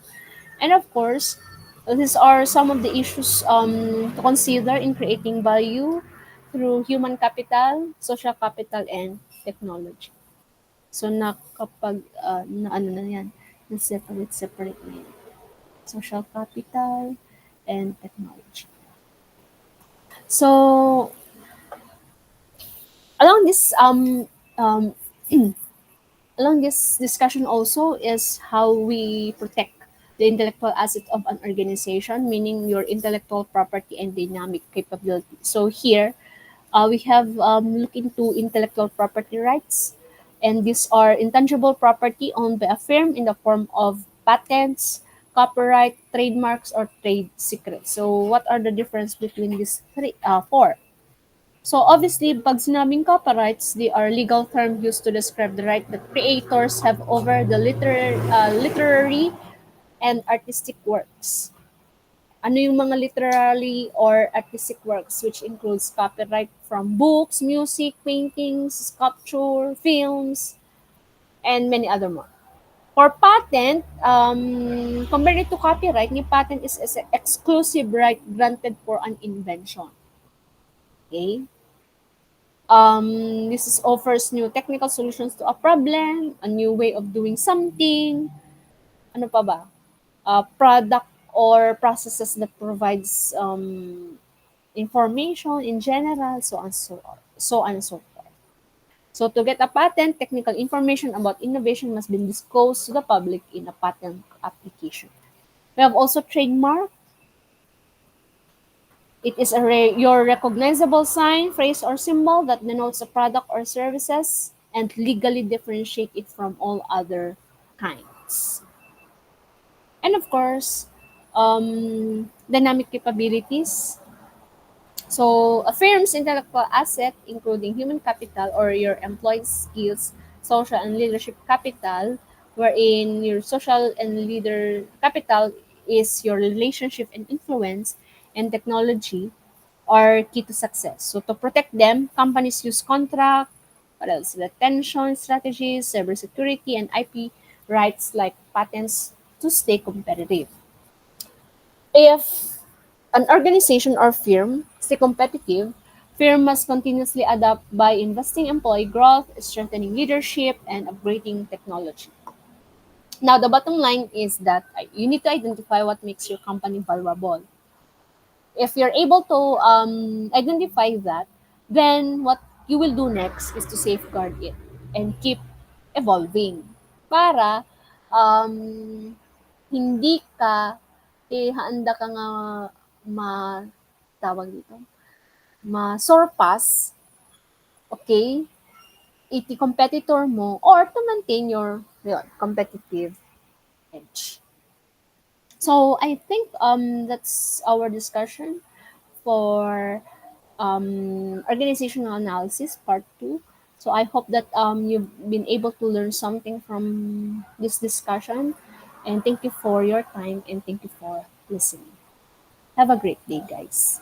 And of course, these are some of the issues to consider in creating value through human capital, social capital, and technology. So na kapag na ano na yan, na separate na yan. Social capital and technology. So along this along this discussion also is how we protect the intellectual asset of an organization, meaning your intellectual property and dynamic capability. So here, we have looked into intellectual property rights, and these are intangible property owned by a firm in the form of patents, copyright, trademarks, or trade secrets. So what are the difference between these four? So obviously, pag sinabing copyrights, they are legal term used to describe the right that creators have over the literary and artistic works. Ano yung mga literary or artistic works, which includes copyright from books, music, paintings, sculpture, films, and many other more. For patent, compared to copyright, ni patent is an exclusive right granted for an invention. Okay? This is offers new technical solutions to a problem, a new way of doing something, ano pa ba? Product or processes that provides information in general, so on and so forth. So to get a patent, technical information about innovation must be disclosed to the public in a patent application. We have also trademark. It is your recognizable sign, phrase, or symbol that denotes a product or services and legally differentiate it from all other kinds. And of course, dynamic capabilities. So, a firm's intellectual asset, including human capital or your employees' skills, social and leadership capital, wherein your social and leader capital is your relationship and influence, and technology are key to success. So, to protect them, companies use contract, what else? Retention strategies, cybersecurity, and IP rights like patents to stay competitive. If an organization or firm stay competitive, firm must continuously adapt by investing employee growth, strengthening leadership, and upgrading technology. Now, the bottom line is that you need to identify what makes your company valuable. If you're able to identify that, then what you will do next is to safeguard it and keep evolving para um, hindi ka handa ka nga ma tawag dito, ma-surpass, okay, iti competitor mo or to maintain your yun, competitive edge. So I think that's our discussion for organizational analysis part 2. So I hope that you've been able to learn something from this discussion, and thank you for your time and thank you for listening. Have a great day, guys.